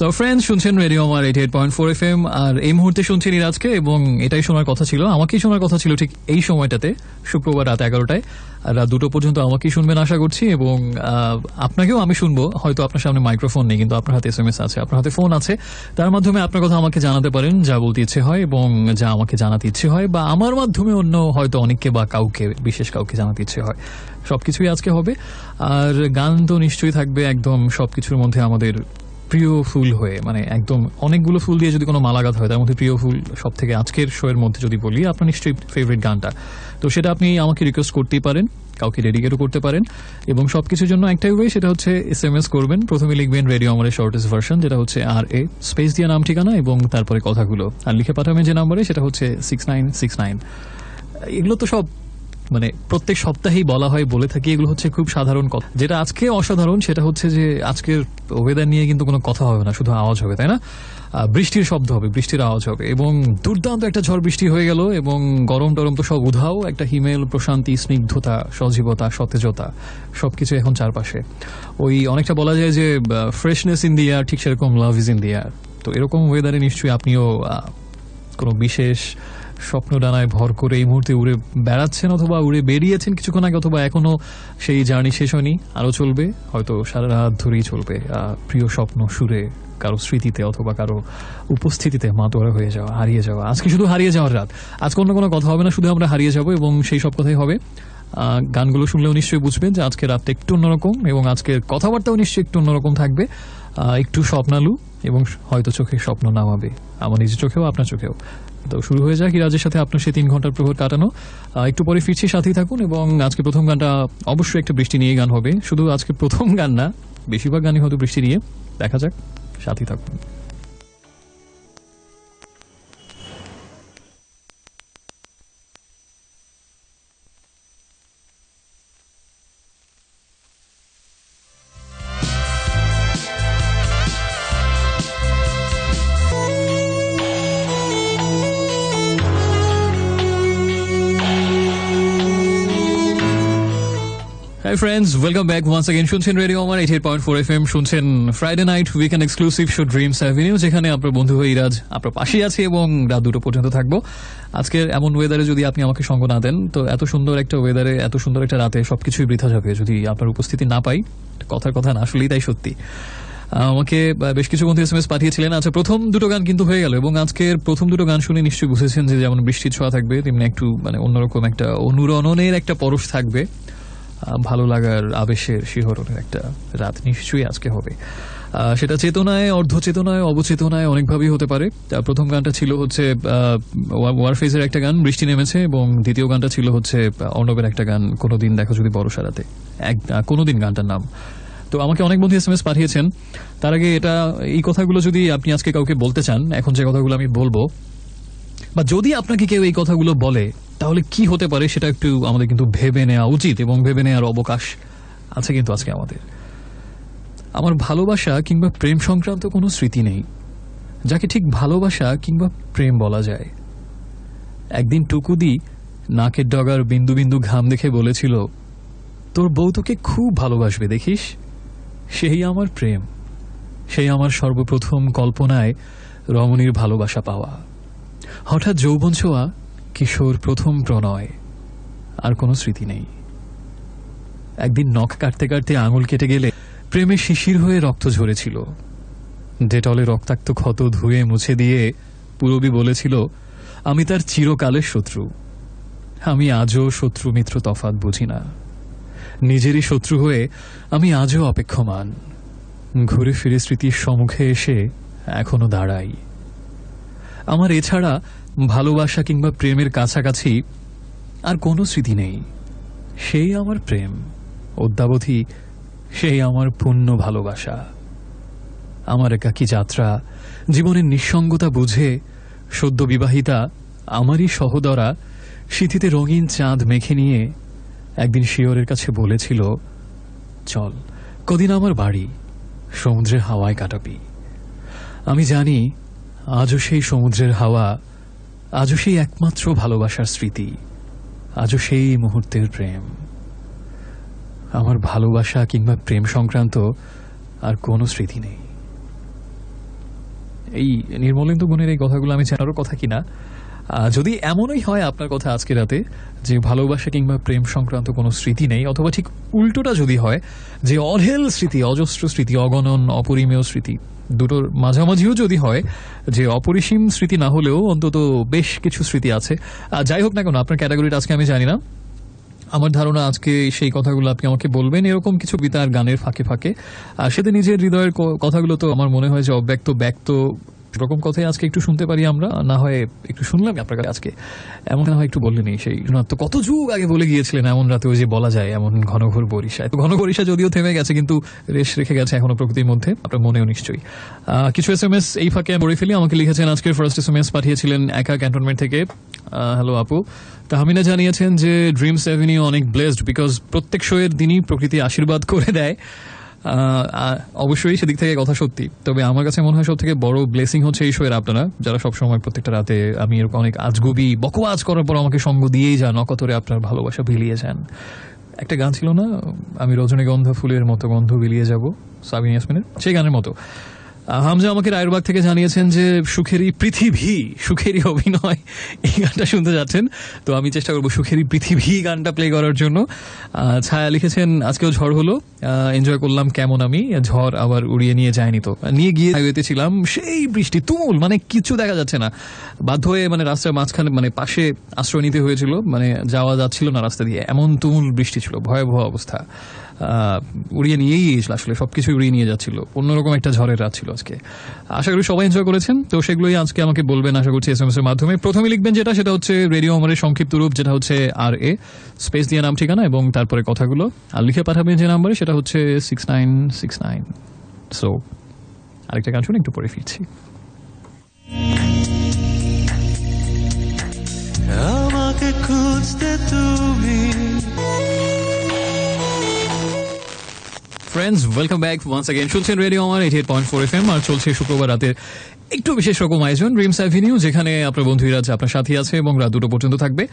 So friends, শুনছেন radio আমার 88.4 FM, আর এই মুহূর্তে শুনছেন ইরাজকে, এবং এটাই শোনার কথা ছিল, আমাকেই শোনার কথা ছিল ঠিক এই সময়টাতে, শুক্রবার রাত 11টায়। আর রাত 2টো পর্যন্ত আমাকেই শুনবেন আশা করছি, এবং আপনাকেও আমি শুনবো। হয়তো আপনার সামনে মাইক্রোফোন নেই, কিন্তু আপনার হাতে SMS আছে, আপনার হাতে ফোন আছে, তার মাধ্যমে আপনার কথা আমাকে জানাতে পারেন, যা বলতে ইচ্ছে হয় এবং যা আমাকে জানাতে ইচ্ছে হয়, বা আমার মাধ্যমে অন্য হয়তো অনেককে বা কাউকে, বিশেষ কাউকে জানাতে ইচ্ছে হয়। সবকিছুই আজকে হবে। আর গান তো নিশ্চয়ই থাকবে, একদম সবকিছুর মধ্যে আমাদের প্রিয় ফুল হয়ে, মানে একদম অনেকগুলো ফুল দিয়ে যদি কোনো মালা গাঁথা হয়, তার মধ্যে প্রিয় ফুল সব থেকে আজকের শো এর মধ্যে যদি বলি, আপনার নিশ্চয়ই ফেভারিট গানটা, তো সেটা আপনি আমাকে রিকোয়েস্ট করতেই পারেন, কাউকে ডেডিকেটও করতে পারেন। এবং সবকিছুর জন্য একটাই ওয়ে, সেটা হচ্ছে SMS করবেন। প্রথমে লিখবেন রেডিও আমাদের শর্টেস্ট ভার্সন, যেটা হচ্ছে RA স্পেস দিয়ে নাম ঠিকানা এবং তারপরে কথাগুলো, আর লিখে পাঠাবেন যে নাম্বারে, সেটা হচ্ছে 6969। এগুলো তো সব মানে প্রত্যেক সপ্তাহেই বলা হয়, বলে থাকি, এগুলো হচ্ছে খুব সাধারণ কথা। যেটা আজকে অসাধারণ সেটা হচ্ছে যে আজকের ওয়েদার নিয়ে কিন্তু কোনো কথা হবে না, শুধু আওয়াজ হবে, তাই না? বৃষ্টির শব্দ হবে, বৃষ্টির আওয়াজ হবে, এবং দুর্দান্ত একটা ঝড় বৃষ্টি হয়ে গেল, এবং গরম টরম তো সব উধাও, একটা হিমেল প্রশান্তি, স্নিগ্ধতা, সজীবতা, সতেজতা, সবকিছু এখন চারপাশে। ওই অনেকটা বলা যায় যে ফ্রেশনেস ইন দি এয়ার, ঠিক সেরকম love is in the air. তো এরকম ওয়েদারে নিশ্চয়ই আপনিও কোনো বিশেষ স্বপ্ন ডানায় ভর করে এই মুহূর্তে উড়ে বেড়াচ্ছেন, অথবা উড়ে বেরিয়েছেন কিছুক্ষণ আগে, অথবা এখনো সেই জার্নি শেষ হয়নি, আরো চলবে, হয়তো সারা রাত ধরেই চলবে। প্রিয় স্বপ্ন সুরে, কারো স্মৃতিতে অথবা কারো উপস্থিতিতে মাতোয়ারা হয়ে যাওয়া, হারিয়ে যাওয়া। আজকে শুধু হারিয়ে যাওয়ার রাত, আজকে অন্য কোনো কথা হবে না, শুধু আমরা হারিয়ে যাব, এবং সেই সব কথাই হবে। গানগুলো শুনলেও নিশ্চয়ই বুঝবেন যে আজকের রাতটা একটু অন্যরকম, এবং আজকের কথাবার্তাও নিশ্চয়ই একটু অন্যরকম থাকবে, একটু স্বপ্নালু, এবং হয়তো চোখে স্বপ্ন নামাবে, আমার নিজের চোখেও আপনার চোখেও। তো শুরু হয়ে যাক ইরাজের সাথে আপনার সেই 3 ঘন্টার প্রহর কাটানো। একটু পরে ফিরছি, সাথেই থাকুন। এবং আজকে প্রথম গানটা অবশ্যই একটা বৃষ্টি নিয়ে গান হবে, শুধু আজকে প্রথম গান না, বেশিরভাগ গানই হয়তো বৃষ্টি নিয়ে। দেখা যাক, সাথেই থাকুন। Hi friends, welcome back once again. শুনছেন রেডিও আমার 88.4 FM, শুনছেন Friday night weekend exclusive show dreams avenue, যেখানে আপনার বন্ধু হয়ে ইরাজ আপনার পাশেই আছে, এবং রাত 2টো পর্যন্ত থাকবো। আজকের এমন ওয়েদারে যদি আপনি আমাকে সঙ্গ না দেন, তো এত সুন্দর একটা ওয়েদারে, এত সুন্দর একটা রাতে সবকিছুই বৃথা যাবে যদি আপনার উপস্থিতি না পাই। কথার কথা না, আসলেই তাই সত্যি। আমাকে বেশ কিছু বন্ধু SMS পাঠিয়েছিলেন। আচ্ছা, প্রথম দুটো গান কিন্তু হয়ে গেল, এবং আজকের প্রথম দুটো গান শুনে নিশ্চয়ই বুঝেছেন যে যেমন বৃষ্টির ছোঁয়া থাকবে, তেমনি একটু মানে অন্যরকম একটা অনুরণনের একটা পরশ থাকবে, ভালো লাগার, আবেশের, শিহরণের একটা রাত নিশ্চয়ই আজকে হবে। সেটা চেতনায়, অর্ধচেতনায়, অবচেতনায় অনেকভাবেই হতে পারে। প্রথম গানটা ছিল হচ্ছে ওয়ারফেজের একটা গান, বৃষ্টি নেমেছে, এবং দ্বিতীয় গানটা ছিল হচ্ছে অর্ণবের একটা গান, কোনোদিন দেখো যদি বড় সারাতে, কোনোদিন গানটার নাম। তো আমাকে অনেক বন্ধু SMS পাঠিয়েছেন। তার আগে এই কথাগুলো যদি আপনি আজকে কাউকে বলতে চান, এখন যে কথাগুলো আমি বলবো, বা যদি আপনাকে কেউ এই কথাগুলো বলে, তাহলে কি হতে পারে সেটা একটু আমাদের কিন্তু ভেবে নেওয়া উচিত, এবং ভেবে নেওয়ার অবকাশ আছে কিন্তু আজকে আমাদের। আমার ভালোবাসা কিংবা প্রেম সংক্রান্ত কোনো স্মৃতি নেই যাকে ঠিক ভালোবাসা কিংবা প্রেম বলা যায়। একদিন টুকুদি নাকের ডগার বিন্দু বিন্দু ঘাম দেখে বলেছিল, তোর বউ তোকে খুব ভালোবাসবে দেখিস। সেই আমার প্রেম, সেই আমার সর্বপ্রথম কল্পনায় রমণীর ভালোবাসা পাওয়া। হঠাৎ যৌবন ছোঁয়া, কিশোর প্রথম প্রণয়, আর কোনো স্মৃতি নেই। একদিন নখ কাটতে কাটতে আঙুল কেটে গেলে প্রেমে শিশির হয়ে রক্ত ঝরেছিল। ডেটলে রক্তাক্ত ক্ষত ধুয়ে মুছে দিয়ে পুরবী বলেছিল, আমি তার চিরকালের শত্রু। আমি আজও শত্রু মিত্র তফাৎ বুঝি না। নিজেরই শত্রু হয়ে আমি আজও অপেক্ষমান। ঘুরে ফিরে স্মৃতির সম্মুখে এসে এখনো দাঁড়াই। আমার এছাড়া ভালোবাসা কিংবা প্রেমের কাছাকাছি আর কোনো স্মৃতি নেই। সেই আমার প্রেম, অদ্যাবধি সেই আমার পূর্ণ ভালোবাসা। আমার একাকী যাত্রা, জীবনের নিঃসঙ্গতা বুঝে সদ্য বিবাহিতা আমারই সহোদরা শীতিতে রঙিন চাঁদ মেখে নিয়ে একদিন শিয়রের কাছে বলেছিল, চল কদিন আমার বাড়ি, সমুদ্রের হাওয়ায় কাটাবি। আমি জানি আজও সেই সমুদ্রের হাওয়া, আজও সেই একমাত্র ভালোবাসার স্মৃতি, আজও সেই মুহূর্তের প্রেম। আমার ভালোবাসা কিংবা প্রেম সংক্রান্ত আর কোনো স্মৃতি নেই। এই নির্মলেন্দু গুণের এই কথাগুলো আমি জানারও কথা কিনা। যদি এমনই হয় আপনার কথা আজকে রাতে যে ভালোবাসা কিংবা প্রেম সংক্রান্ত কোনো স্মৃতি নেই, অথবা ঠিক উল্টোটা যদি হয় যে অঢেল স্মৃতি, অজস্র স্মৃতি, অগণন অপরিমেয় স্মৃতি, দুটোর মাঝামাঝিও যদি হয় যে অপরিসীম স্মৃতি না হলেও অন্তত বেশ কিছু স্মৃতি আছে, যাই হোক না কেন আপনার ক্যাটাগরিটা আজকে আমি জানি না। আমার ধারণা আজকে সেই কথাগুলো আপনি আমাকে বলবেন এরকম কিছু কবিতার গানের ফাঁকে ফাঁকে। সেটা নিজের হৃদয়ের কথাগুলো তো আমার মনে হয় যে অব্যক্ত ব্যক্ত এরকম কথাই আজকে একটু শুনতে পারি আমরা, না হয় একটু শুনলাম আপনার কাছে আজকে, এমন না হয় একটু বললেনি। সেই তো কত যুগ আগে বলে গিয়েছিলেন এমন রাতে ওই যে বলা যায় এমন ঘন ঘোর বরিশায়। তো ঘন বরিশা যদিও থেমে গেছে কিন্তু রেশ রেখে গেছে এখনো প্রকৃতির মধ্যে, আপনার মনেও নিশ্চয়ই। কিছু SMS এই ফাঁকে আমি পড়ে ফেলি। আমাকে লিখেছেন আজকের ফার্স্ট SMS পাঠিয়েছিলেন একা ক্যান্টনমেন্ট থেকে। হ্যালো আপু, তাহমিনা জানিয়েছেন যে ড্রিমস অ্যাভিনিউ অনেক ব্লেসড বিকজ প্রত্যেক শোয়ের দিনই প্রকৃতি আশীর্বাদ করে দেয়। অবশ্যই সেদিক থেকে কথা সত্যি, তবে আমার কাছে মনে হয় সব থেকে বড় ব্লেসিং হচ্ছে এই শোয়ের আপনারা, যারা সবসময় প্রত্যেকটা রাতে আমি এরকম অনেক আজগুবি বকওয়াজ করার পর আমাকে সঙ্গ দিয়েই যান, অকতরে আপনার ভালোবাসা বিলিয়ে যান। একটা গান ছিল না, আমি রজনীগন্ধা ফুলের মতো গন্ধ বিলিয়ে যাব, সাবিনা ইয়াসমিনের, সেই গানের মতো। হামজা আমাকে রায়েরবাগ থেকে জানিয়েছেন যে সুখেরই পৃথিবী, সুখেরই অভিনয়, এই গানটা শুনতে যাচ্ছেন। তো আমি চেষ্টা করবো সুখেরই পৃথিবী গানটা প্লে করার জন্য। ছায়া লিখেছেন আজকেও ঝড় হলো, এনজয় করলাম কেমন আমি, ঝড় আবার উড়িয়ে নিয়ে যায়নি তো, নিয়ে গিয়ে হাইওয়েতে ছিলাম, সেই বৃষ্টি তুমুল, মানে কিছু দেখা যাচ্ছে না, বাধ্য হয়ে মানে রাস্তার মাঝখানে মানে পাশে আশ্রয় নিতে হয়েছিল, মানে যাওয়া যাচ্ছিল না রাস্তা দিয়ে, এমন তুমুল বৃষ্টি ছিল, ভয়াবহ অবস্থা। উড়িয়ে নিয়েই গিয়েছিল, আসলে সবকিছু উড়িয়ে নিয়ে যাচ্ছিল, অন্যরকম একটা ঝড়ের রাত ছিল আজকে। আশা করি সবাই এনজয় করেছেন। তো সেগুলোই আজকে আমাকে বলবেন আশা করছি SMS এর মাধ্যমে। প্রথমে লিখবেন সেটা হচ্ছে রেডিও আমারের সংক্ষিপ্ত রূপ, যেটা হচ্ছে RA স্পেস দিয়ে নাম ঠিকানা এবং তারপরে কথাগুলো, আর লিখে পাঠাবেন যে নাম্বারে, সেটা হচ্ছে 6969। সো আরেকটা গান শুনে একটু পরে ফিরছি। আমাকে খুঁজতে তুমি। Friends, welcome back once again. শুনছেন রেডিও আমার 88.4 FM, আর চলছে শুক্রবার রাতের একটু বিশেষ রকম আয়োজন ড্রিমস অ্যাভিনিউ, যেখানে আপনার বন্ধু ইরাজ আপনার সাথে আছে এবং রাত 2টো পর্যন্ত থাকবে।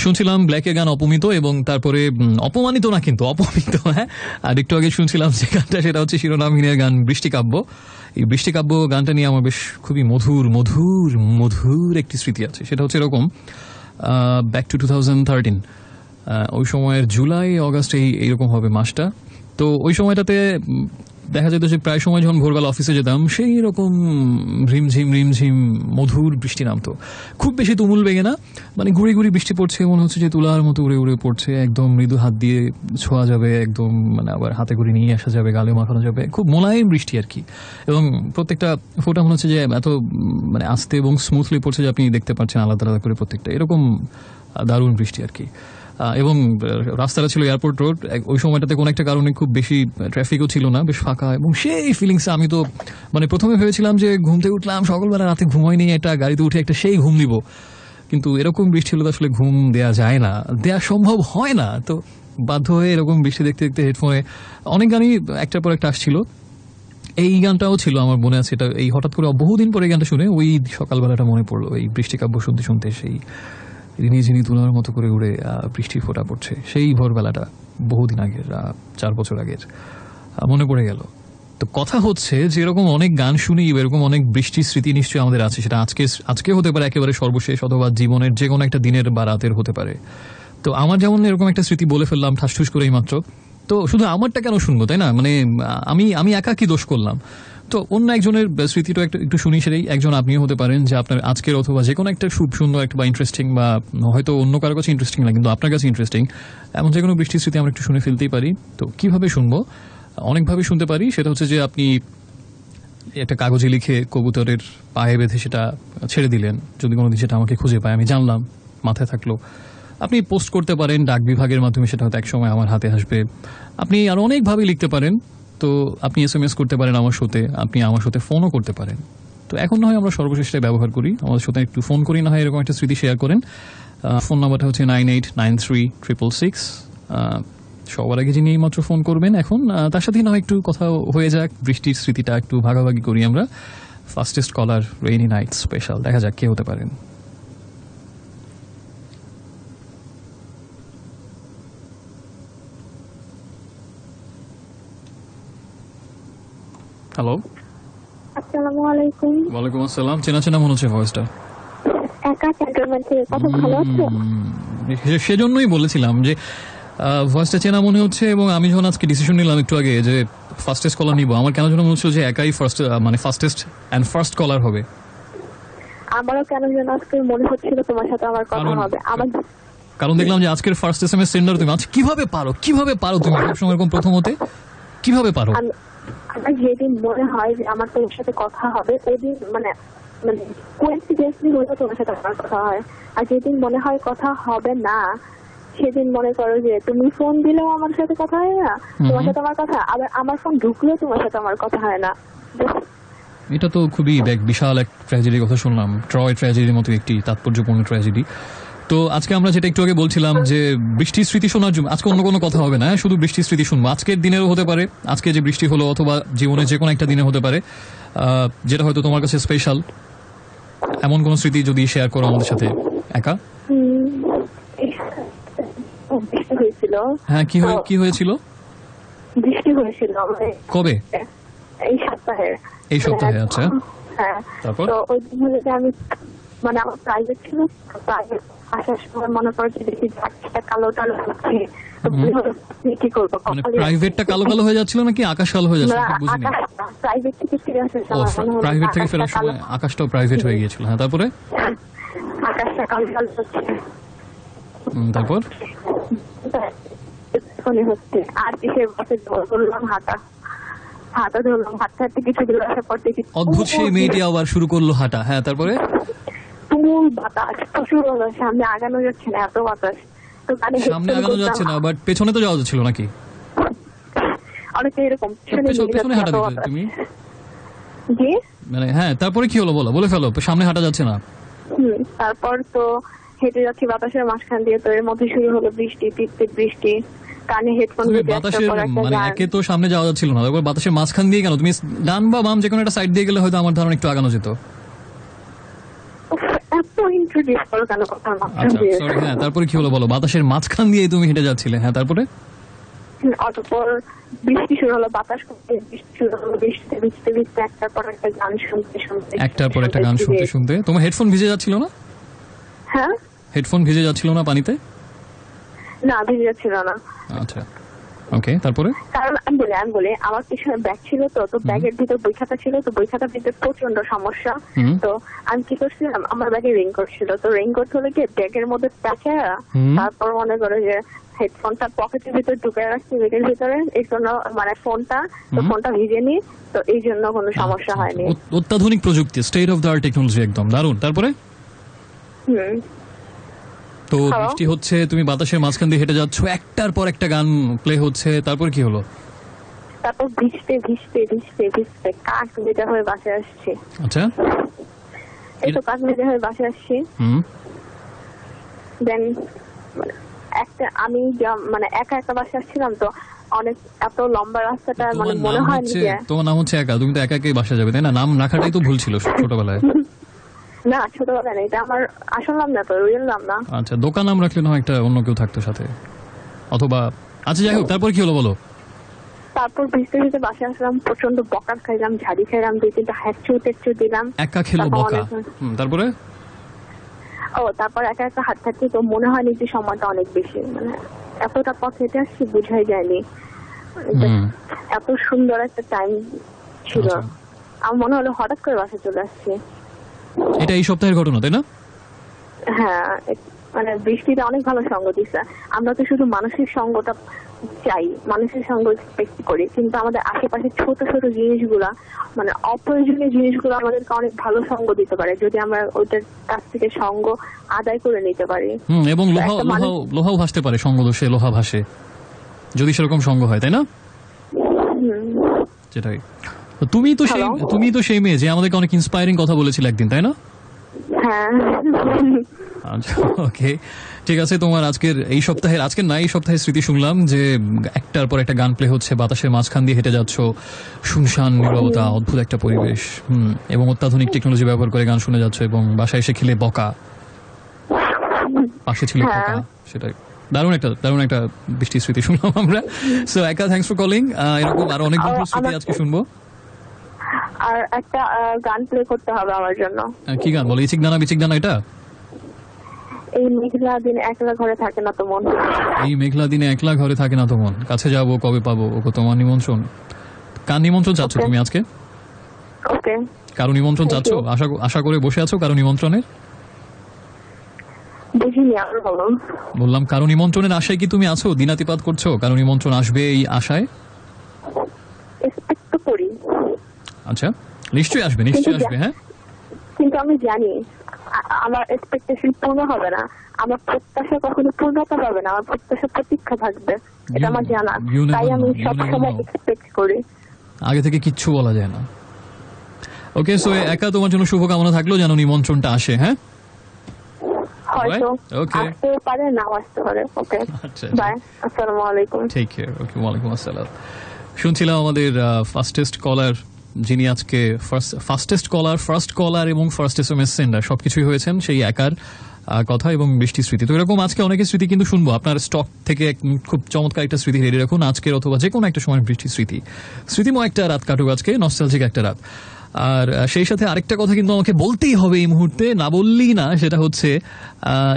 শুনছিলাম ব্ল্যাকের গান অপমিত, এবং তারপরে অপমানিত না কিন্তু অপমিত, হ্যাঁ। আর একটু আগে শুনছিলাম যে গানটা, সেটা হচ্ছে শিরোনামহীনের গান বৃষ্টিকাব্য। এই বৃষ্টিকাব্য গানটা নিয়ে আমার বেশ খুবই মধুর মধুর মধুর একটি স্মৃতি আছে। সেটা হচ্ছে এরকম, ব্যাক টু 2013, ওই সময়ের জুলাই অগাস্ট এইরকম হবে মাসটা। তো ওই সময়টাতে দেখা যেত যে প্রায় সময় যখন ভোরবেলা অফিসে যেতাম, সেই রকম রিমঝিম রিমঝিম মধুর বৃষ্টি নামতো, খুব বেশি তুমুল বেগে না, মানে গুড়ি গুড়ি বৃষ্টি পড়ছে, মনে হচ্ছে যে তুলার মতো উড়ে উড়ে পড়ছে, একদম মৃদু, হাত দিয়ে ছোঁয়া যাবে একদম, মানে আবার হাতে করে নিয়ে আসা যাবে, গালে মাখানো যাবে, খুব মোলায়েম বৃষ্টি আর কি। এবং প্রত্যেকটা ফোঁটা মনে হচ্ছে যে এত মানে আস্তে এবং স্মুথলি পড়ছে যে আপনি দেখতে পাচ্ছেন আলাদা আলাদা করে প্রত্যেকটা, এরকম দারুণ বৃষ্টি আর কি। এবং রাস্তাটা ছিল এয়ারপোর্ট রোড, ওই সময়টাতে কোনো একটা কারণে খুব বেশি ট্রাফিকও ছিল না, বেশ ফাঁকা, এবং সেই ফিলিংসে আমি তো মানে প্রথমে ভেবেছিলাম যে ঘুমতে উঠলাম সকালবেলা, রাতে ঘুমাইনি, একটা গাড়িতে উঠে একটা সেই ঘুম দিব, কিন্তু এরকম বৃষ্টি হলে তো আসলে ঘুম দেয়া যায় না, দেয়া সম্ভব হয় না। তো বাধ্য হয়ে এরকম বৃষ্টি দেখতে দেখতে হেডফোনে অনেক গানই একটার পর একটা আসছিল, এই গানটাও ছিল আমার মনে আছে। এটা এই হঠাৎ করে বহুদিন পরে গানটা শুনে ওই সকালবেলাটা মনে পড়লো, এই বৃষ্টিকাব্য শুনতে শুনতে, সেই রিনি ঝিনি তুলার মতো করে উড়ে বৃষ্টির ফোঁটা পড়ছে, সেই ভোরবেলাটা বহুদিন আগের, 4 বছর আগের, মনে পড়ে গেল। তো কথা হচ্ছে যে এরকম অনেক গান শুনি, এরকম অনেক বৃষ্টির স্মৃতি নিশ্চয়ই আমাদের আছে, সেটা আজকে হতে পারে একেবারে সর্বশেষ, অথবা জীবনের যে কোনো একটা দিনের বা রাতের হতে পারে। তো আমার যেমন এরকম একটা স্মৃতি বলে ফেললাম ঠাসঠুস করেই মাত্র, তো শুধু আমারটা কেন শুনবো, তাই না? মানে আমি একা কি দোষ করলাম? তো অন্য একজনের স্মৃতিটা একটু শুনি, সেটাই একজন আপনিও হতে পারেন, যে আপনার আজকের অথবা যে কোনো একটা খুব সুন্দর একটা বা ইন্টারেস্টিং, বা হয়তো অন্য কারোর কাছে ইন্টারেস্টিং না কিন্তু আপনার কাছে ইন্টারেস্টিং, এমন যে কোনো বৃষ্টির স্মৃতি আমরা একটু শুনে ফেলতেই পারি। তো কিভাবে শুনবো? অনেকভাবে শুনতে পারি। সেটা হচ্ছে যে আপনি একটা কাগজে লিখে কবুতরের পায়ে বেঁধে সেটা ছেড়ে দিলেন, যদি কোনোদিন সেটা আমাকে খুঁজে পায়, আমি জানলাম, মাথায় থাকলো। আপনি পোস্ট করতে পারেন ডাক বিভাগের মাধ্যমে, সেটা হয়তো একসময় আমার হাতে আসবে। আপনি আরো অনেকভাবে লিখতে পারেন। তো আপনি SMS করতে পারেন আমার শোতে, আপনি আমার সাথে ফোনও করতে পারেন। তো এখন না হয় আমরা সর্বশেষটা ব্যবহার করি, আমাদের সাথে একটু ফোন করি, না হয় এরকম একটা স্মৃতি শেয়ার করেন। ফোন নাম্বারটা হচ্ছে 98936666। সবার আগে যিনি এইমাত্র ফোন করবেন এখন, তার সাথে না হয় একটু কথা হয়ে যাক, বৃষ্টির স্মৃতিটা একটু ভাগাভাগি করি আমরা। ফাস্টেস্ট কলার রেইনি নাইট স্পেশাল, দেখা যাক কে হতে পারেন। হ্যালো। আসসালামু আলাইকুম। ওয়ালাইকুম আসসালাম। চেনা চেনা মনে হচ্ছে ভয়েসটা। একা ক্যান্টনমেন্ট থেকে কথা ভালো আছে? সেজন্যই বলেছিলাম যে ভয়েসটা চেনা মনে হচ্ছে, এবং আমি যখন আজকে ডিসিশন নিলাম একটু আগে যে ফার্স্টেস্ট কলার নিব, আমার কেন যেন মনে হচ্ছিল যে একাই ফার্স্টেস্ট অ্যান্ড ফার্স্ট কলার হবে। আমারও কেন যেন আজকে মনে হচ্ছিল তোমার সাথে আমার কথা হবে। কারণ দেখলাম যে আজকের ফার্স্ট এসএমএস সেন্ডার তুমি। আজ কিভাবে পারো তুমি সবসময় এরকম প্রথম হতে? কিভাবে পারো? আমার যেদিন মনে হয় যে আমার তোমার সাথে কথা হবে, ওই দিন মানে কোইন্সিডেন্টলি হলেও তোমার সাথে আমার কথা হয়। আর যেদিন মনে হয় কথা হবে না, সেদিন মনে করো যে তুমি ফোন দিলেও আমার সাথে কথা হয় না, তোমার সাথে আমার কথা, আবার আমার ফোন ঢুকলেও তোমার সাথে আমার কথা হয় না। এটা তো খুবই বিশাল এক ট্র্যাজেডির কথা শুনলাম, ট্রয় ট্র্যাজেডির মতো একটি তাৎপর্যপূর্ণ ট্র্যাজেডি। তো আজকে আমরা যেটা একটু আগে বলছিলাম যে বৃষ্টির স্মৃতি শোনার জন্য আজকে অন্য কোনো কথা হবে না, শুধু বৃষ্টির স্মৃতি শুনবো। আজকের দিনেরও হতে পারে, আজকে যে বৃষ্টি হলো, অথবা জীবনে যে কোনো একটা দিনে হতে পারে যেটা হয়তো তোমার কাছে স্পেশাল। এমন কোন স্মৃতি যদি শেয়ার করো আমাদের সাথে। একা বৃষ্টি হয়েছিল। হ্যাঁ, কি হয়েছিল? বৃষ্টি হয়েছিল কবে? এই সপ্তাহে। আচ্ছা। হ্যাঁ, তারপর তো ওই দিন হলে আমি মানে আমার প্রাইভেট ছিল, প্রাইভেট আসার সময় মনে করো যে দেখি একটা কালো টালো হচ্ছে, কি করবো? মানে প্রাইভেটটা কালো কালো হয়ে যাচ্ছিল নাকি আকাশ কালো হয়ে যাচ্ছিল? বুঝিনি। প্রাইভেট থেকে ফিরে আসার সময় প্রাইভেট থেকে ফেরার সময় আকাশটাও প্রাইভেট হয়ে গিয়েছিল। হ্যাঁ, তারপরে আকাশটা কালো কালো হচ্ছে। তারপর হচ্ছে আর কিসের বসে ধরলাম হাঁটা ধরলাম, হাঁটতে কিছু দূর আসার পর দেখি অদ্ভুত সেই মেয়েটি আবার শুরু করলো হাঁটা। হ্যাঁ, তারপরে তুমুল বাতাস, প্রচুর হলো, সামনে আগানো যাচ্ছে না, এত বাতাস। তো সামনে আগানো যাচ্ছে না, বাট পেছনে তো যাওয়া যাচ্ছিল নাকি? অনেকটা এরকম পেছনে হাঁটা দিতে তুমি? জি, মানে হ্যাঁ, তারপরে কি হলো বলে ফেলো। সামনে হাঁটা যাচ্ছে না। তারপর তো হেঁটে যাচ্ছি বাতাসের মাঝখান দিয়ে, তো এর মধ্যে শুরু হলো বৃষ্টি, টিপটিপ বৃষ্টি, কানে হেডফোন বাতাসের মানে একে তো সামনে যাওয়া যাচ্ছিল না, তারপর বাতাসের মাঝখান দিয়ে কেন? তুমি ডান বা বাম যে কোনো একটা সাইড দিয়ে গেলে হয়তো আমার ধারণা একটু আগানো যেত। হ্যাঁ, তারপরে কি হলো বলো? বাতাসের মাঝখান দিয়ে তুমি হেঁটে যাচ্ছিলে। হ্যাঁ, তারপরে অতঃপর বৃষ্টি শুরু হলো, বাতাস বৃষ্টি শুরু হলো, বৃষ্টিতে ভিজতে ভিজতে একটার পর একটা গান শুনতে শুনতে তোমার হেডফোন ভিজে যাচ্ছিল না? হ্যাঁ, হেডফোন ভিজে যাচ্ছিল না পানিতে? না, ভিজে যাচ্ছিল না। আচ্ছা, ওকে। তারপরে কারণ আমি বলি আমার পিছনে ব্যাগ ছিল, তো ব্যাগের ভিতর বই খাতা ছিল, তো বই খাতার ভিতরে প্রচন্ড সমস্যা। তো আমি কি করছিলাম, আমার ব্যাগে রেইনকোট ছিল, তো রেইনকোট হলে কি ব্যাগের মধ্যে প্যাঁচা, তারপর মনে করে যে হেডফোনটা পকেটের ভিতরে ঢুকে রাখছি ব্যাগের ভিতরে, এই জন্য মানে ফোনটা ভিজে নি, তো এই জন্য কোনো সমস্যা হয়নি। অত্যাধুনিক প্রযুক্তি, state of the art technology, একদম দারুণ। তারপরে তো বৃষ্টি হচ্ছে, তুমি বাতাসের মাঝখান দিয়ে হেঁটে যাচ্ছ, একটার পর একটা গান প্লে হচ্ছে, তারপর কি হলো? তারপর ভিজতে ভিজতে ভিজতে ভিজতে কাক ভেজা হয়ে বাসে আসছে। আচ্ছা, এই তো কাক ভেজা হয়ে বাসে আসছি। দেন একটা আমি মানে একা একা বাসে আসছিলাম, তো অনেক এত লম্বা রাস্তাটা মানে মনে হয় যে তোমার নাম হচ্ছে একা, তুমি তো একাই বাসা যাবে, তাই না? নাম রাখাটাই তো ভুল ছিল ছোটবেলায়। না, ছোটবেলায় না, এটা আমার আসল নাম না, তো রিয়েল নাম না। আচ্ছা, দোকান নাম রাখলে না একটা অন্য কেউ থাকতো সাথে, অথবা আচ্ছা যাই হোক, তারপর কি হলো বলো? তারপর ভিজতে ভিজতে বাসে আসলাম, প্রচন্ড বকা খাইলাম, ঝাড়ি খাইলাম, 2-3টা হ্যাচু দিলাম। একা খেলো বকা। তারপরে তারপর একা একা হাঁটতে তো মনে হয়নি যে সময়টা অনেক বেশি, মানে এতটা পথ হেঁটে আসছি বুঝাই যায়নি, এত সুন্দর একটা টাইম ছিল। আমার মনে হলো হঠাৎ করে বাসে চলে আসছি। এটা এই সপ্তাহের ঘটনা, তাই না? হ্যাঁ, মানে বৃষ্টিটা অনেক ভালো সঙ্গ দিচ্ছে। আমরা তো শুধু মানুষের সঙ্গটা চাই, মানুষের সঙ্গ এক্সপেক্ট করি, কিন্তু আমাদের আশেপাশে ছোট ছোট জিনিসগুলা, মানে অপ্রয়োজনীয় জিনিসগুলো আমাদেরকে অনেক ভালো সঙ্গ দিতে পারে যদি আমরা ওইটার কাছ থেকে সঙ্গ আদায় করে নিতে পারি। এবং লোহাও ভাসতে পারে, সঙ্গ দোষে লোহা ভাসে যদি সেরকম সঙ্গ হয়, তাই না? সেটাই। তুমি তো সেই মেয়ে যে আমাদেরকে অনেক ইন্সপায়ারিং কথা বলেছিল একদিন, তাই না? হ্যাঁ। আচ্ছা, ওকে, ঠিক আছে। তোমার এই সপ্তাহের স্মৃতি শুনলাম যে একটার পর একটা গান প্লে হচ্ছে, বাতাসের মাঝখান দিয়ে হেঁটে যাচ্ছ, শুনশান নীরবতা, অদ্ভুত একটা পরিবেশ, এবং অত্যাধুনিক টেকনোলজি ব্যবহার করে গান শুনে যাচ্ছ, এবং বাসায় এসে খেলে বকা, পাশে ছিল বকা। সেটাই দারুণ একটা বৃষ্টির স্মৃতি শুনলাম আমরা। সো একা, থ্যাঙ্কস ফর কলিং। এরকম আরো অনেক স্মৃতি আজকে শুনবো। আর একটা গান প্লে করতে হবে আমার জন্য। কি গান বলে? ইচিক দানা এটা? এই মেঘলা দিনে একলা ঘরে থাকে না তো মন। এই মেঘলা দিনে একলা ঘরে থাকে না তো মন, কাছে যাবো কবে পাবো ওগো তোমার নিমন্ত্রণ। কার নিমন্ত্রণ চাচ্ছ তুমি আজকে? ওকে। কারো নিমন্ত্রণ চাচ্ছ? আশা করে বসে আছো কারো নিমন্ত্রণের? বুঝিনি, আর বলুন। বললাম কারো নিমন্ত্রণের আশায় কি তুমি আছো? দিনাতিপাত করছো কারো নিমন্ত্রণ আসবে এই আশায়? এক্সপেক্ট তো করি। আচ্ছা, নিশ্চয়ই আসবে হ্যাঁ। কিন্তু আমি জানি আমার এক্সপেকটেশন পূর্ণ হবে না, আমার প্রত্যাশা কখনো পূর্ণতা পাবে না, আমার প্রত্যাশা প্রতীক্ষা থাকবে, এটা আমার জানা। তাই আমি সবসময় এক্সপেক্ট করি। আগে থেকে কিচ্ছু বলা যায় না। ওকে, সো একা তোমার জন্য শুভকামনা থাকলো যেন নিমন্ত্রণটা আসে। হ্যাঁ, হয়তো আসতে পারে, নাও আসতে পারে। ওকে, বাই, আসসালামু আলাইকুম। Take care. ওকে, ওয়ালাইকুম আসসালাম। শুনছিলাম আমাদের ফার্স্টেস্ট কলার, যিনি আজকে ফার্স্ট কলার এবং ফার্স্ট SMS সেন্ডার সবকিছুই হয়েছেন সেই একার কথা এবং বৃষ্টি স্মৃতি। তো এরকম আজকে অনেকের স্মৃতি কিন্তু শুনবো। আপনার স্টক থেকে খুব চমৎকার একটা স্মৃতি রেডি রাখুন আজকের অথবা যে কোনো একটা সময় বৃষ্টি স্মৃতিময় একটা রাত কাটুক আজকে, নস্টালজিক একটা রাত। আর সেই সাথে আরেকটা কথা কিন্তু আমাকে বলতেই হবে এই মুহূর্তে, না বললেই না। সেটা হচ্ছে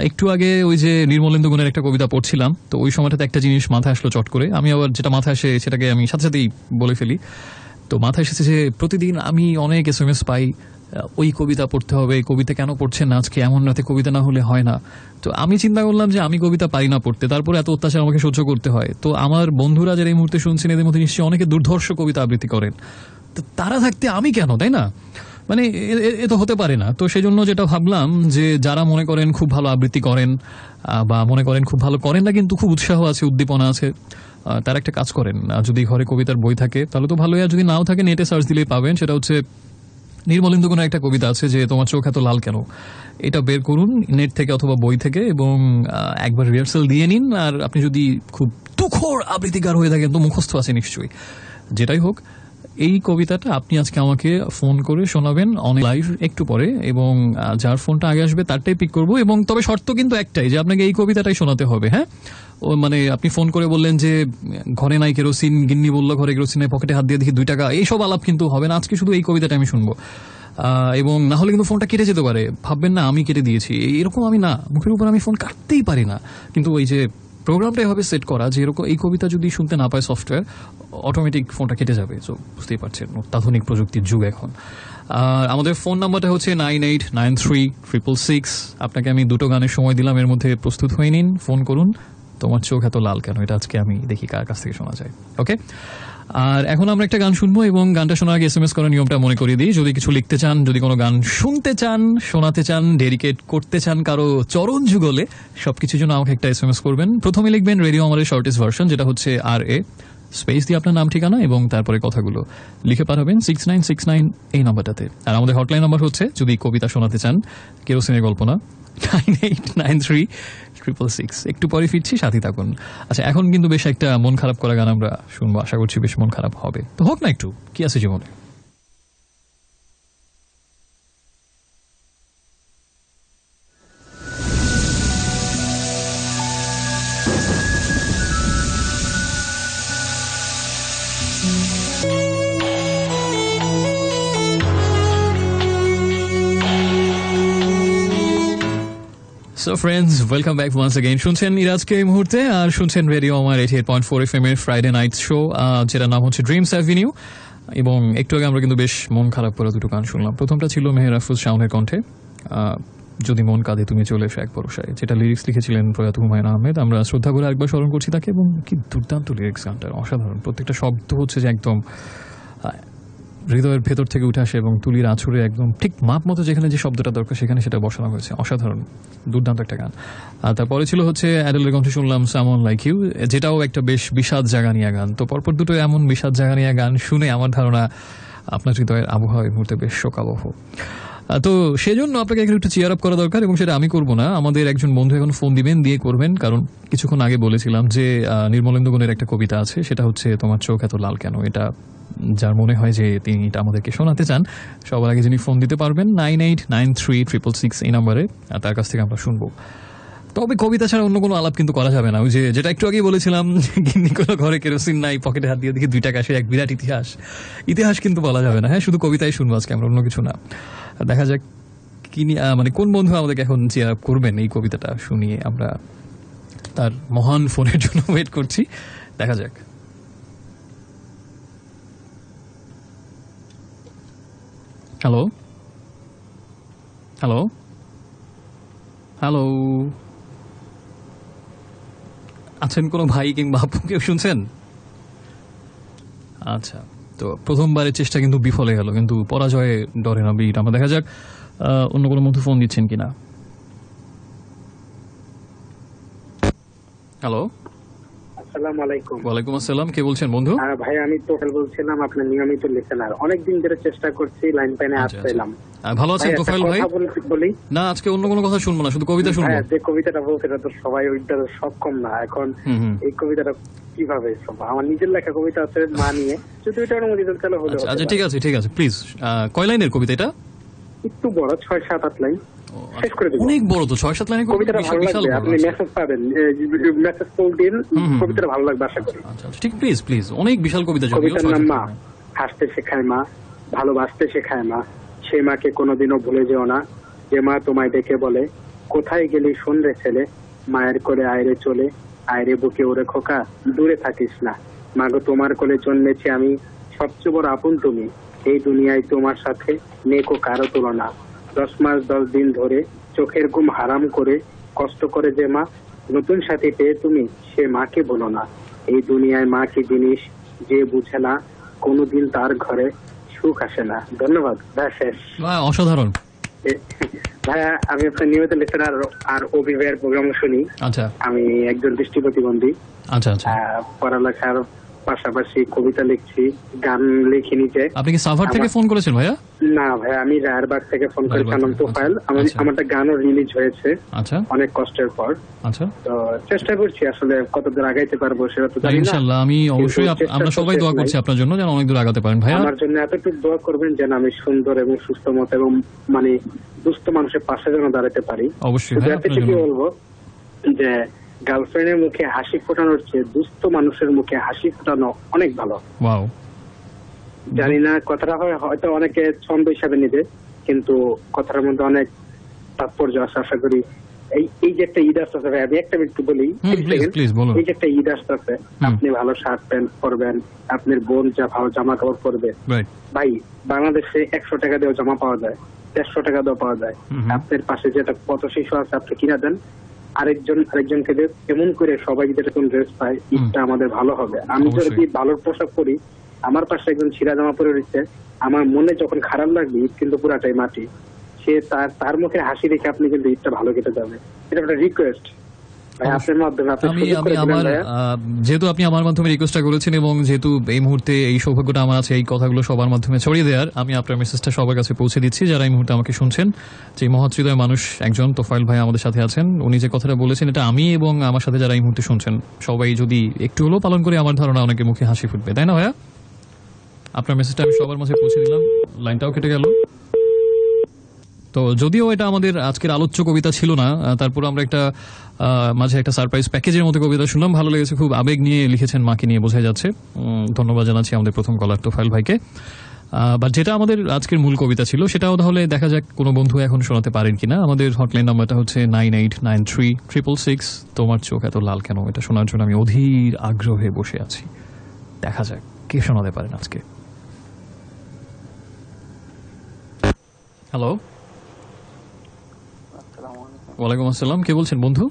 একটু আগে ওই যে নির্মলেন্দু গুণের একটা কবিতা পড়ছিলাম, তো ওই সময়টাতে একটা জিনিস মাথায় আসলো চট করে। আমি আবার যেটা মাথায় আসে সেটাকে আমি সাথে সাথেই বলে ফেলি। তো মাথায় এসেছে যে প্রতিদিন আমি অনেক SMS পাই, ওই কবিতা পড়তে হবে, কবিতা কেন পড়ছেন না আজকে, এমন রাতে কবিতা না হলে হয় না। তো আমি চিন্তা করলাম যে আমি কবিতা পারি না পড়তে, তারপরে এত অত্যাচার আমাকে সহ্য করতে হয়। তো আমার বন্ধুরা যারা এই মুহূর্তে শুনছেন এদের মধ্যে নিশ্চয়ই অনেকে দুর্ধর্ষ কবিতা আবৃত্তি করেন, তো তারা থাকতে আমি কেন, তাই না? মানে এ তো হতে পারে না। তো সেই জন্য যেটা ভাবলাম যে যারা মনে করেন খুব ভালো আবৃত্তি করেন বা মনে করেন খুব ভালো করেন না কিন্তু খুব উৎসাহ আছে, উদ্দীপনা আছে, তার একটা কাজ করেন। যদি ঘরে কবিতার বই থাকে তাহলে তো ভালোই, আর যদি নাও থাকে নেটে সার্চ দিলেই পাবেন। সেটা হচ্ছে নির্মলেন্দু গুণের একটা কবিতা আছে যে তোমার চোখ এত লাল কেন, এটা বের করুন নেট থেকে অথবা বই থেকে এবং একবার রিহার্সাল দিয়ে নিন। আর আপনি যদি খুব তুখোড় আবৃত্তিকার হয়ে থাকেন তো মুখস্থ আছে নিশ্চয়ই। যেটাই হোক, এই কবিতাটা আপনি আজকে আমাকে ফোন করে শোনাবেন অন লাইভ একটু পরে, এবং যার ফোনটা আগে আসবে তারটাই পিক করবো। এবং তবে শর্ত কিন্তু একটাই, যে আপনাকে এই কবিতাটাই শোনাতে হবে। হ্যাঁ, ও মানে আপনি ফোন করে বললেন যে ঘরে নাই কেরোসিন, গিন্নি বললো ঘরে কেরোসিন নাই, পকেটে হাত দিয়ে দেখি 2 টাকা, এইসব আলাপ কিন্তু হবে না। আজকে শুধু এই কবিতাটা আমি শুনবো। এবং না হলে কিন্তু ফোনটা কেটে যেতে পারে, ভাববেন না আমি কেটে দিয়েছি, এরকম আমি না, মুখের উপর আমি ফোন কাটতেই পারি না। কিন্তু ওই যে প্রোগ্রামটা এভাবে সেট করা যে এরকম এই কবিতা যদি শুনতে না পায় সফটওয়্যার, অটোমেটিক ফোনটা কেটে যাবে। তো বুঝতেই পারছেন অত্যাধুনিক প্রযুক্তির যুগ এখন। আর আমাদের ফোন নাম্বারটা হচ্ছে 98936666। আপনাকে আমি 2টো গানের সময় দিলাম, এর মধ্যে প্রস্তুত হয়ে নিন, ফোন করুন। তোমার চোখ এত লাল কেন, এটা আজকে আমি দেখি কার কাছ থেকে শোনা যায়। ওকে, আর এখন আমরা একটা গান শুনবো এবং গানটা শোনার আগে SMS করার নিয়মটা মনে করিয়ে দিই। যদি কিছু লিখতে চান, যদি কোনো গান শুনতে চান, শোনাতে চান, ডেডিকেট করতে চান কারো চরণ যুগলে, সবকিছুর জন্য আমাকে একটা SMS করবেন। প্রথমে লিখবেন রেডিও আমাদের শর্টেস্ট ভার্সন, যেটা হচ্ছে RA স্পেস দিয়ে আপনার নাম ঠিকানা এবং তারপরে কথাগুলো লিখে পাঠাবেন 6969 এই নাম্বারটাতে। আর আমাদের হটলাইন নাম্বার হচ্ছে, যদি কবিতা শোনাতে চান, কেরোসিনের গল্প না, 98936666। একটু পরে ফিরছি, সাথে থাকুন। আচ্ছা, এখন কিন্তু বেশ একটা মন খারাপ করা গান আমরা শুনবো, আশা করছি বেশ মন খারাপ হবে। তো হোক না, একটু কি আছে জীবনে। So friends, welcome back once again. শুনছেন ইরাজকে এই মুহূর্তে, আর শুনছেন রেডিও আমার 88.4 FM এর ফ্রাইডে নাইট শো, যেটা নাম হচ্ছে ড্রিমস অ্যাভিনিউ। এবং একটু আগে আমরা কিন্তু বেশ মন খারাপ করে 2টো গান শুনলাম। প্রথমটা ছিল মেহেরাফুজ শাওনের কণ্ঠে, যদি মন কাঁদে তুমি চলে এসো এক ভরসায়, যেটা লিরিক্স লিখেছিলেন প্রয়াত হুমায়ুন আহমেদ। আমরা শ্রদ্ধা করে আরেকবার স্মরণ করছি তাকে, এবং কি দুর্দান্ত লিরিক্স গানটার, অসাধারণ। প্রত্যেকটা শব্দ হচ্ছে যে একদম হৃদয়ের ভেতর থেকে উঠে আসে এবং তুলির আঁচড়ে একদম ঠিক মাপ মতো যেখানে যে শব্দটা দরকার সেখানে সেটা বসানো হয়েছে। অসাধারণ, দুর্দান্ত একটা গান। আর তারপরে ছিল হচ্ছে অ্যাডেলের কণ্ঠে শুনলাম সামওয়ান লাইক ইউ, যেটাও একটা বেশ বিষাদ জাগা নিয়ে গান। তো পরপর 2টো এমন বিষাদ জাগা নিয়ে গান শুনে আমার ধারণা আপনার হৃদয়ের আবহাওয়া এই মুহূর্তে বেশ শোকাবহ। তো সেই জন্য আপনাকে একটু চিয়ার আপ করা দরকার, এবং সেটা আমি করবো না, আমাদের একজন বন্ধু এখন ফোন দিবেন, দিয়ে করবেন। কারণ কিছুক্ষণ আগে বলেছিলাম যে নির্মলেন্দু গুণের একটা কবিতা আছে, সেটা হচ্ছে তোমার চোখ এত লাল কেন। এটা যার মনে হয় যে তিনি এটা আমাদেরকে শোনাতে চান, সবার আগে যিনি ফোন দিতে পারবেন 98936666 এই নাম্বারে, তার কাছ থেকে আমরা শুনবো। তবে কবিতা ছাড়া অন্য কোনো আলাপ কিন্তু করা যাবে না। ওই যে যেটা একটু আগেই বলেছিলাম, গিন্নি কোনো ঘরে কেরোসিন নাই, পকেটে হাত দিয়ে দেখি 2 টাকা, সে এক বিরাট ইতিহাস কিন্তু বলা যাবে না। হ্যাঁ, শুধু কবিতাই শুনবো আজকে আমরা, অন্য কিছু না। দেখা যাক কি মানে কোন বন্ধু আমাদেরকে এখন চেয়ার আপ করবেন এই কবিতাটা শুনিয়ে। আমরা তার মহান ফোনের জন্য ওয়েট করছি, দেখা যাক। হ্যালো হ্যালো হ্যালো, আছেন কোনো ভাই কিংবা আপু, কেউ শুনছেন? আচ্ছা, তো প্রথমবারের চেষ্টা কিন্তু বিফলে গেল, কিন্তু পরাজয়ে ডরে না বীর। আমরা দেখা যাক অন্য কোনো বন্ধু ফোন দিচ্ছেন কিনা। হ্যালো, আসসালামু আলাইকুম। ওয়ালাইকুম আসসালাম, কে বলছেন বন্ধু? ভাই আমি তোফাল বলছিলাম, আপনার নিয়মিত লিসেনার। অনেকদিন ধরে চেষ্টা করছি, লাইন পাইনে আসছিলাম। ভালো আছেন তোফাইল ভাই? বলি না, আজকে অন্য কোনো কথা শুনবো না, শুধু কবিতা শুনবো। যে কবিতাটা বলতে, এটা তো সবাই ওইটা সক্ষম না এখন। এই কবিতাটা কিভাবে সম্ভব? আমার নিজের লেখা কবিতা আছে মা নিয়ে, যদি এটা অনুমতি দেন তাহলে হলো। আচ্ছা ঠিক আছে, ঠিক আছে, প্লিজ। কয় লাইনের কবিতা এটা? একটু বড়, 6-7-8 লাইন। শেষ করে দেব। অনেক বড় তো, 6-7 লাইনের কবিতাটা ভালো লাগবে, আপনি মেসেজ পাবেন, মেসেজ কল দিন, কবিতাটা ভালো লাগবে আশা করি। আচ্ছা ঠিক, প্লিজ প্লিজ, অনেক বিশাল কবিতা। কবিতার নাম মা। হাসতে শেখায় মা, ভালোবাসতে শেখায় মা, সে মাকে কোনোদিনও ভুলে যেও না। যে মা তোমায় দেখে বলে, কোথায় গেলি শোন রে ছেলে, মায়ের কোলে আয়রে চলে, আয়রে বুকে ওরে খোকা, দূরে থাকিস না। মাগো তোমার কোলে জন্মেছি আমি, সবচেয়ে বড় আপন তুমি, এই দুনিয়ায় তোমার সাথে নেকো কারো তুলনা। 10 মাস 10 দিন ধরে চোখের ঘুম হারাম করে কষ্ট করে যে মা, নতুন সাথী পেয়ে তুমি সে মাকে বলো না। এই দুনিয়ায় মা কি জিনিস যে বুঝে না, কোনোদিন তার ঘরে সুখ আসে না। ধন্যবাদ। শেষ। অসাধারণ ভাইয়া, আমি আপনার নিয়মিত লিসেনার আর ওবি ভাইয়ের প্রোগ্রাম শুনি। আচ্ছা, আমি একজন দৃষ্টি প্রতিবন্ধী। আচ্ছা আচ্ছা, পড়ালেখার পাশাপাশি কবিতা লিখছি, গান লিখি নিজে। আপনি কি সাভার থেকে ফোন করেছেন ভাইয়া? না ভাই, আমি রায়েরবাগ থেকে ফোন করেছিলাম। তোফাইল, আমার একটা গানও রিলিজ হয়েছে অনেক কষ্টের পর। আচ্ছা, তো চেষ্টা করছি, আসলে কতদূর আগাইতে পারবো সেটা তো জানি না। ইনশাআল্লাহ, আমি অবশ্যই, আমরা সবাই দোয়া করছি আপনার জন্য, যেন অনেক দূর আগাতে পারেন ভাইয়া। আমার জন্য এতটুকু দোয়া করবেন যেন আমি সুন্দর এবং সুস্থ মত এবং মানে দুস্থ মানুষের পাশে যেন দাঁড়াতে পারি। অবশ্যই কি বলবো যে গার্লফ্রেন্ডের মুখে হাসি ফোটানোর চেয়ে দুস্থ মানুষের মুখে হাসি ফোটানো অনেক ভালো। ওয়াও, জানি না কথাটা হয়তো অনেকে ছন্দ হিসাবে নিবে, কিন্তু কথার মধ্যে অনেক তাৎপর্য আছে। আশা করি এই যে একটা ঈদ আসতেছে, আমি একটা একটু বলি, এই যে একটা ঈদ আসতেছে, আপনি ভালো শার্ট প্যান্ট পরবেন, আপনার বোন যা ভালো জামা কাপড় পরবে। ভাই, বাংলাদেশে 100 টাকা দিয়েও জামা পাওয়া যায়, 150 টাকা দিয়েও পাওয়া যায়। আপনার পাশে যেটা পথ শিশু আছে, আপনি কিনা দেন, আরেকজনকে এমন করে সবাই যেটা কোন ড্রেস পায়, ঈদটা আমাদের ভালো হবে। আমি যদি ভালো পোশাক পরি, আমার পাশে একজন ছিঁড়া জামা পরে রয়েছে, আমার মনে যখন খারাপ লাগবে, ঈদ কিন্তু পুরাটাই মাটি। সে তার মুখে হাসি রেখে আপনি কিন্তু ঈদটা ভালো কেটে যাবে। এটা একটা রিকোয়েস্ট আপনার মাধ্যমে। যেহেতু আপনি আমার মাধ্যমে রিকোয়েস্টটা করেছেন, এবং যেহেতু এই মুহূর্তে এই সৌভাগ্যটা আমার আছে এই কথাগুলো সবার মাধ্যমে ছড়িয়ে দেওয়ার, আমি আপনার মেসেজটা সবার কাছে পৌঁছে দিচ্ছি যারা এই মুহূর্তে আমাকে শুনছেন। যে মহৎ-হৃদয় মানুষ একজন তোফাইল ভাই আমাদের সাথে আছেন, উনি যে কথাটা বলেছেন, এটা আমি এবং আমার সাথে যারা এই মুহূর্তে শুনছেন সবাই যদি একটু হলেও পালন করে, আমার ধারণা অনেকের মুখে হাসি ফুটবে, তাই না ভাইয়া? আপনার মেসেজটা আমি সবার মাঝে পৌঁছে দিলাম, লাইনটাও কেটে গেল। তো যদিও এটা আমাদের আজকের আলোচ্য কবিতা ছিল না, তারপর আমরা একটা মাঝে একটা সারপ্রাইজ প্যাকেজের মতো কবিতা শুনলাম, ভালো লেগেছে, খুব আবেগ নিয়ে লিখেছেন, মাকে নিয়ে বোঝা যাচ্ছে। ধন্যবাদ জানাচ্ছি আমাদের প্রথম কলার তোফাইল ভাইকে। বাট যেটা আমাদের আজকের মূল কবিতা ছিল, সেটাও তাহলে দেখা যাক কোনো বন্ধু এখন শোনাতে পারেন কিনা। আমাদের হটলাইন নাম্বারটা হচ্ছে 98936666। তোমার চোখ এত লাল কেন, এটা শোনার জন্য আমি অধীর আগ্রহে বসে আছি। দেখা যাক কে শোনাতে পারেন আজকে। হ্যালো, ওয়ালাইকুম আসসালাম, কে বলছেন বন্ধু?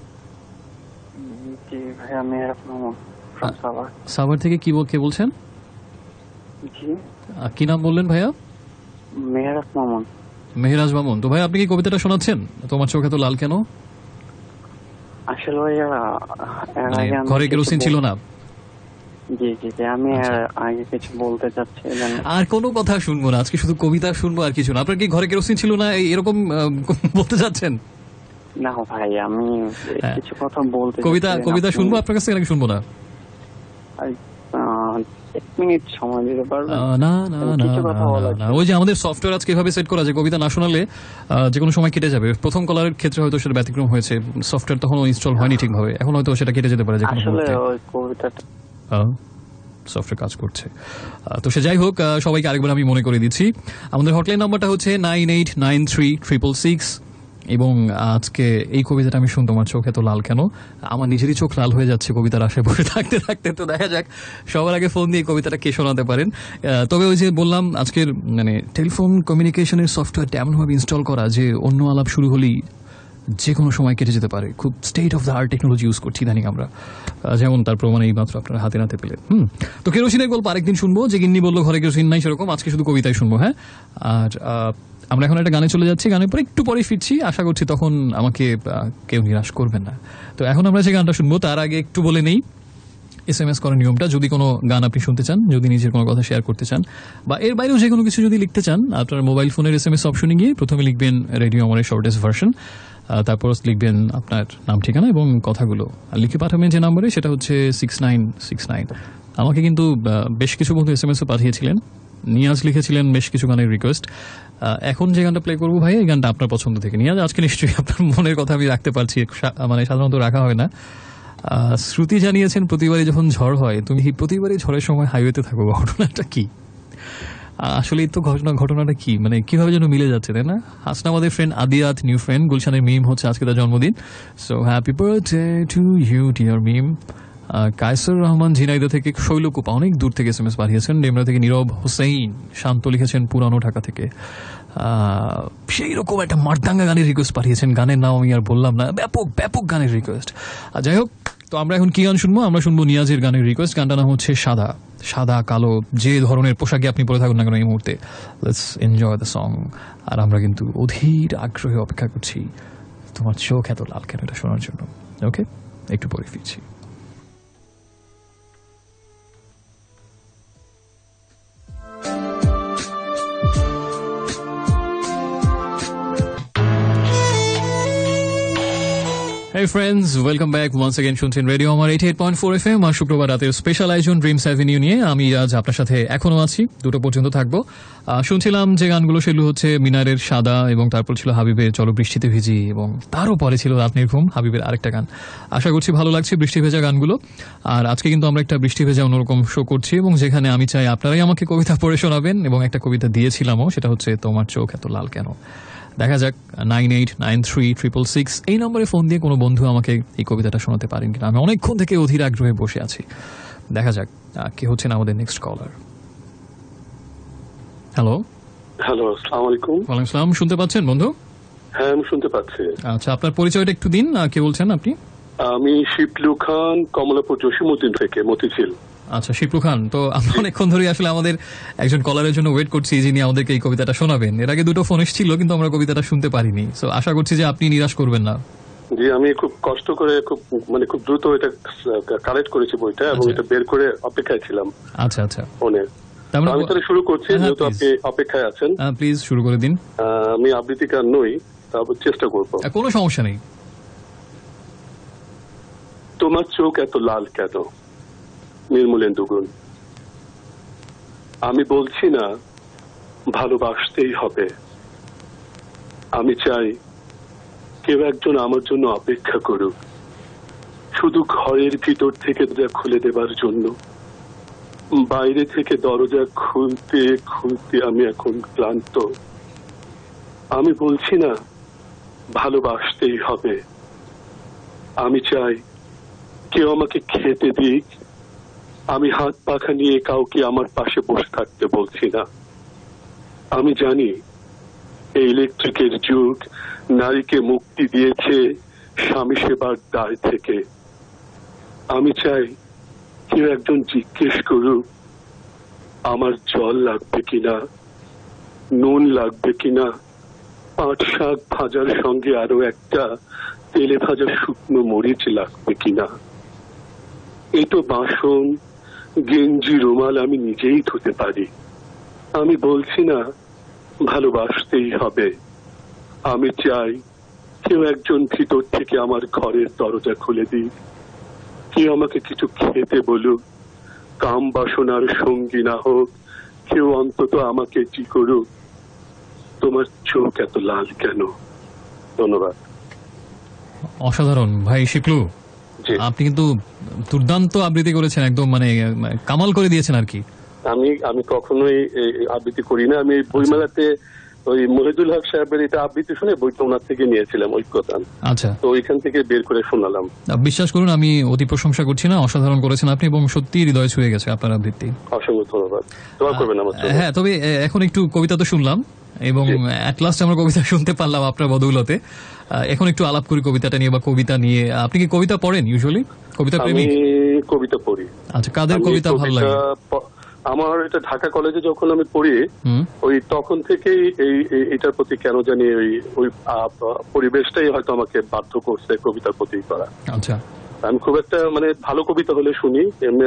সাভার থেকে কে বলছেন? কি নাম বললেন ভাইয়া? মেহরাজ মামুন। তো ভাই, আপনি কি কবিতাটা শোনাচ্ছেন, তোমার চোখ এত লাল কেন? আসলে ঘরে কেরোসিন ছিল না? জি জি জি, আমি আগে কিছু বলতে চাচ্ছি। আর কোনো কথা শুনবো না আজকে, শুধু কবিতা শুনবো আর কিছু না। আপনার কি ঘরে কেরোসিন ছিল না এরকম বলতে চাচ্ছেন? না ভাই, আমি কিছু কথা বলতে। কবিতা শুনবো আপনার কাছ থেকে, নাকি শুনবো না? 1 মিনিট সময় দিতে পারবেন? না না না কিছু কথা বলা না, ওই যে আমাদের সফটওয়্যার আজকে এভাবে সেট করা যে কবিতা না শোনালে যে কোনো সময় কেটে যাবে। প্রথম কলারের ক্ষেত্রে হয়তো সেটা ব্যতিক্রম হয়েছে, সফটওয়্যার তখন ইনস্টল হয়নি ঠিকভাবে, এখন হয়তো সেটা কেটে যেতে পারে যে কোনো আসলে মুহূর্তে। ওই কবিতাটা সফটওয়্যার কাজ করছে। তো সে যাই হোক, সবাইকে আরেকবার আমি মনে করে দিচ্ছি, আমাদের হটলাইন নাম্বারটা হচ্ছে 98936666। এবং আজকে এই কবিতাটা আমি শুন, তোমার চোখে তো লাল কেন, আমার নিজেরই চোখ লাল হয়ে যাচ্ছে কবিতার আশায় বসে থাকতে থাকতে। তো দেখা যাক সবার আগে ফোন দিয়ে কবিতাটা কে শোনাতে পারেন। তবে ওই যে বললাম, আজকের মানে টেলিফোন কমিউনিকেশনের সফটওয়্যারটা এমনভাবে ইনস্টল করা যে অন্য আলাপ শুরু হলেই যে কোনো সময় কেটে যেতে পারে। খুব state of the art technology use করছি ইদানিং আমরা, যেমন তার প্রমাণ এই মাত্র আপনারা হাতে নাতে পেলেন। তো কেরোসিনের গল্প আরেকদিন শুনবো, যে গিন্নি বললো ঘরে কেরোসিন নাই সেরকম, আজকে শুধু কবিতাই শুনবো। হ্যাঁ, আর আমরা এখন একটা গানে চলে যাচ্ছি, গানের পরে একটু পরে ফিরছি, আশা করছি তখন আমাকে কেউ নিরাশ করবেন না। তো এখন আমরা যে গানটা শুনবো তার আগে একটু বলে নেই SMS করার নিয়মটা। যদি কোনো গান আপনি শুনতে চান, যদি নিজের কোনো কথা শেয়ার করতে চান, বা এর বাইরেও যে কোনো কিছু যদি লিখতে চান, আপনার মোবাইল ফোনের SMS অপশনে গিয়ে প্রথমে লিখবেন রেডিও আমারের শর্টেস্ট ভার্সন, তারপর লিখবেন আপনার নাম ঠিকানা এবং কথাগুলো, আর লিখে পাঠাবেন যে নাম্বারে, সেটা হচ্ছে 6969। আমাকে কিন্তু বেশ কিছু বন্ধু SMS-ও পাঠিয়েছিলেন, নিয়াজ লিখেছিলেন বেশ কিছু গানের রিকোয়েস্ট। এখন যে গানটা প্লে করবো ভাই, এই গানটা আপনার পছন্দ থেকে। নিয়াজ, আজকে নিশ্চয়ই আপনার মনের কথা আমি রাখতে পারছি, মানে সাধারণত রাখা হয় না। শ্রুতি জানিয়েছেন প্রতিবারই যখন ঝড় হয় তুমি প্রতিবারই ঝড়ের সময় হাইওয়েতে থাকো, ঘটনাটা কি? আসলে তো ঘটনাটা কি, মানে কিভাবে যেন মিলে যাচ্ছে, তাই না? হাসনা আমাদের ফ্রেন্ড আদিয়াত, নিউ ফ্রেন্ড, গুলশানের মিম হচ্ছে আজকে তার জন্মদিন। So happy birthday to you dear Mim. Kaisur Rahman Jhenaidah থেকে, শৈলকুপা অনেক দূর থেকে SMS পাঠিয়েছেন। ডেমরা থেকে নীরব হোসেন শান্ত লিখেছেন পুরানো ঢাকা থেকে। সেই রকম একটা মারদাঙ্গা গানের রিকোয়েস্ট পাঠিয়েছেন, গানের নাম আমি আর বললাম না, ব্যাপক ব্যাপক গানের রিকোয়েস্ট। যাই হোক, তো আমরা এখন কি গান শুনবো? আমরা শুনবো নিয়াজের গানের রিকোয়েস্ট, গানটার নাম হচ্ছে সাদা। সাদা কালো যে ধরনের পোশাকে আপনি পরে থাকুন না কেন এই মুহূর্তে, লেটস এনজয় দ্য সং। আর আমরা কিন্তু অধীর আগ্রহে অপেক্ষা করছি তোমার চোখ এত লাল কেন এটা শোনার জন্য। ওকে, একটু পরে ফিরছি। Hey friends, welcome back once again. শুনছেন রেডিও আমার 88.4 FM আর শুক্রবার রাতের স্পেশাল আয়োজন ড্রিমস অ্যাভিনিউ নিয়ে। আমি আজ আপনার সাথে এখনো আছি, 2টা পর্যন্ত থাকবো। শুনছিলাম যে গানগুলো, সেগুলো হচ্ছে মিনারের সাদা, এবং তারপর ছিল হাবিবের চলো বৃষ্টিতে ভিজি, এবং তারও পরে ছিল রাতনির ঘুম, হাবিবের আরেকটা গান। আশা করছি ভালো লাগছে বৃষ্টি ভেজা গানগুলো। আর আজকে কিন্তু আমরা একটা বৃষ্টি ভেজা অন্যরকম শো করছি, এবং যেখানে আমি চাই আপনারাই আমাকে কবিতা পড়ে শোনাবেন, এবং একটা কবিতা দিয়েছিলামও, সেটা হচ্ছে তোমার চোখ এত লাল কেন। দেখা যাক 989366 এই নম্বরে ফোন দিয়ে কোনো বন্ধু আমাকে এই কবিতাটা শোনাতে পারেন কিনা। আমি অনেকক্ষণ থেকে অধীর আগ্রহে বসে আছি। দেখা যাক কে হচ্ছেন আমাদের নেক্সট কলার। হ্যালো হ্যালো, আসসালামু আলাইকুম। ওয়ালাইকুম আসসালাম। শুনতে পাচ্ছেন বন্ধু? হ্যাঁ, আমি শুনতে পাচ্ছি। আচ্ছা, আপনার পরিচয়টা একটু দিন, কে বলছেন আপনি? আমি শিপলু খান, কমলাপুর জসিমউদ্দিন থেকে, মতিঝিল। আচ্ছা, শিপলু খান। তো আমরা অনেকক্ষণ ধরে আসলে আমাদের একজন কলারের জন্য ওয়েট করছি, যিনি আমাদেরকে এই কবিতাটা শোনাবেন। এর আগে 2টো ফোন এসেছিল, কিন্তু আমরা কবিতাটা শুনতে পারিনি। সো আশা করছি যে আপনি নিরাশ করবেন না। জি, আমি খুব কষ্ট করে খুব দ্রুত এটা কালেক্ট করেছি বইটা, এবং এটা বের করে অপেক্ষায় ছিলাম। আচ্ছা আচ্ছা, ফোনে আমি তাহলে শুরু করছি, যেহেতু আপনি অপেক্ষায় আছেন। প্লিজ শুরু করে দিন। আমি আবৃত্তিকার নই, তারপর চেষ্টা করবো। কোনো সমস্যা নেই। তোমার চোখ এত লাল কেন, নির্মলেন্দু গুণ। আমি বলছি না ভালোবাসতেই হবে, আমি চাই কেউ একজন আমার জন্য অপেক্ষা করুক, শুধু ঘরের ভিতর থেকে দরজা খুলে দেবার জন্য। বাইরে থেকে দরজা খুলতে খুলতে আমি এখন ক্লান্ত। আমি বলছি না ভালোবাসতেই হবে, আমি চাই কেউ আমাকে খেতে দিক, আমি হাত পাখা নিয়ে কাউকে আমার পাশে বসে থাকতে বলছি না। আমি জানি এই ইলেকট্রিকের যুগ নারীকে মুক্তি দিয়েছে স্বামী সেবার দায় থেকে। আমি চাই কেউ একজন জিজ্ঞেস করুক আমার জল লাগবে কিনা, নুন লাগবে কিনা, পাট শাক ভাজার সঙ্গে আরো একটা তেলে ভাজা শুকনো মরিচ লাগবে কিনা। এই তো বাসন, গেঞ্জি, রুমাল আমি নিজেই ধুতে পারি। আমি বলছি না ভালোবাসতেই হবে, আমি চাই কেউ একজন ভিতর থেকে আমার ঘরের দরজা খুলে দিক, কেউ আমাকে কিছু খেতে বলুক, কাম বাসনার সঙ্গী না হোক, কেউ অন্তত আমাকে কি করুক। তোমার চোখ এত লাল কেন? ধন্যবাদ। অসাধারণ ভাই শিপলু, আপনি কিন্তু দুর্দান্ত আবৃত্তি করেছেন, একদম মানে কামাল করে দিয়েছেন আর কি। আমি কখনোই আবৃত্তি করি না। আমি বইমেলাতে ওই মহিদুল হক সাহেবের এটা আবৃত্তি শুনে বইটা ওনার থেকে নিয়েছিলাম, ঐক্যতান। আচ্ছা, তো ওইখান থেকে বের করে শোনালাম। বিশ্বাস করুন আমি অতি প্রশংসা করছি না, অসাধারণ করেছেন আপনি এবং সত্যি হৃদয় ছুঁয়ে গেছে আপনার আবৃত্তি। অসংখ্য ধন্যবাদ। দোয়া করবেন আমার জন্য। হ্যাঁ, তবে এখন একটু কবিতা তো শুনলাম এবং অ্যাট লাস্ট আমরা কবিতা শুনতে পারলাম আপনার বদৌলতে। এখন একটু আলাপ করি কবিতাটা নিয়ে বা কবিতা নিয়ে। আপনি কি কবিতা পড়েন ইউজুয়ালি? কবিতা প্রেমী? আমি কবিতা পড়ি। আচ্ছা, কাদের কবিতা ভালো লাগে? আমার এটা ঢাকা কলেজে যখন আমি পড়ি, ওই তখন থেকেই এটার প্রতি কেন জানি ওই পরিবেশটাই হয়তো আমাকে বাধ্য করছে কবিতার প্রতি করা। আচ্ছা, আমি খুব একটা মানে ভালো কবিতা হলে শুনি, এমনি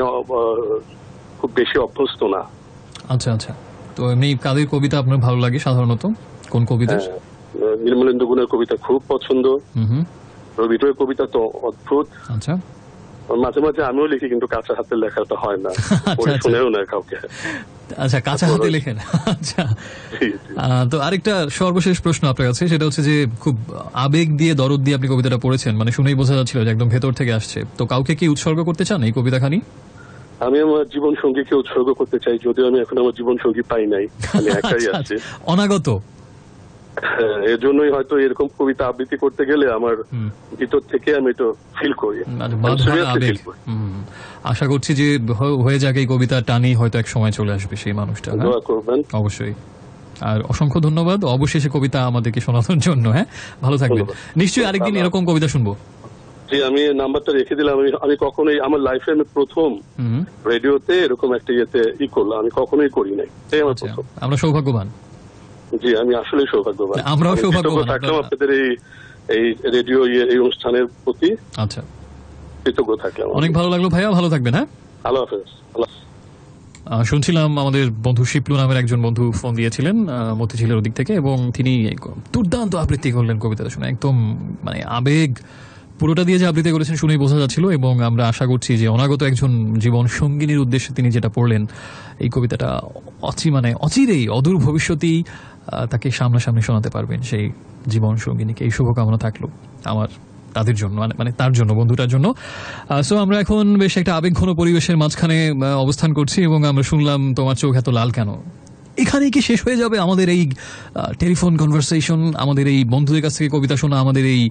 খুব বেশি অভ্যস্ত না। আচ্ছা আচ্ছা, তো এমনি কাদের কবিতা আপনার ভালো লাগে সাধারণত? কোন কবিতা? নির্মলেন্দু গুণের কবিতা খুব পছন্দ। রবি টয়ের কবিতা তো অদ্ভুত। আচ্ছা, মাঝে মাঝে আমিও লিখি, কিন্তু কাঁচা হাতের লেখাটা হয় না, শুনেও না কাউকে। আচ্ছা, কাঁচা হাতে লেখেন। আচ্ছা, তো আরেকটা সর্বশেষ প্রশ্ন আপনার কাছে, সেটা হচ্ছে যে খুব আবেগ দিয়ে দরদ দিয়ে আপনি কবিতাটা পড়েছেন, মানে শুনেই বোঝা যাচ্ছিল যে একদম ভেতর থেকে আসছে। তো কাউকে কি উৎসর্গ করতে চান এই কবিতাখানি? আমি আমার জীবন সঙ্গীকে উৎসর্গ করতে চাই, যদিও আমি এখন আমার জীবন সঙ্গী পাই নাই, আমি একাই আছি। অনাগত। এর জন্যই হয়তো এরকম কবিতা আবৃত্তি করতে গেলে আমার ভিতর থেকে আমি তো ফিল করি। আশা করছি যে হয়ে যাক এই কবিতা টানি, হয়তো এক সময় চলে আসবে সেই মানুষটা। দোয়া করবেন অবশ্যই। আর অসংখ্য ধন্যবাদ অবশেষে কবিতা আমাদেরকে শোনানোর জন্য। হ্যাঁ, ভালো থাকবেন। নিশ্চয়ই আরেকদিন এরকম কবিতা শুনবো। জি, আমি নাম্বারটা রেখে দিলাম। আমি কখনোই আমার লাইফে আমি প্রথম রেডিওতে এরকম একটা ইয়েতে করলাম, আমি কখনোই করি নাই। আমরা সৌভাগ্যবান। জি, আমি আসলে সৌভাগ্যবান। আমরাও সৌভাগ্যবান থাকলাম আপনাদের এই রেডিও এই অনুষ্ঠানের প্রতি। আচ্ছা, কৃতজ্ঞ থাকলাম। অনেক ভালো লাগলো ভাইয়া, ভালো থাকবেন। হ্যাঁ, আল্লাহ হাফেজ। শুনছিলাম আমাদের বন্ধু শিপলু নামের একজন বন্ধু ফোন দিয়েছিলেন মতিঝিলের ওদিক থেকে, এবং তিনি দুর্দান্ত আবৃত্তি করলেন কবিতাটা শুনে। একদম মানে আবেগ পুরোটা দিয়ে যে আবৃত্তি করেছেন শুনেই বোঝা যাচ্ছিল, এবং আমরা আশা করছি যে অনাগত একজন জীবন সঙ্গিনীর উদ্দেশ্যে তিনি যেটা পড়লেন এই কবিতাটা অচিরেই অদূর ভবিষ্যতেই তাকে সামনাসামনি শোনাতে পারবেন সেই জীবন সঙ্গিনীকে। এই শুভকামনা থাকলো আমার তাদের জন্য, মানে তার জন্য, বন্ধুটার জন্য। সো আমরা এখন বেশ একটা আবেগঘন পরিবেশের মাঝখানে অবস্থান করছি, এবং আমরা শুনলাম তোমার চোখ এত লাল কেন। এখানেই কি শেষ হয়ে যাবে আমাদের এই টেলিফোন কনভারসেশন, আমাদের এই বন্ধুদের কাছ থেকে কবিতা শোনা, আমাদের এই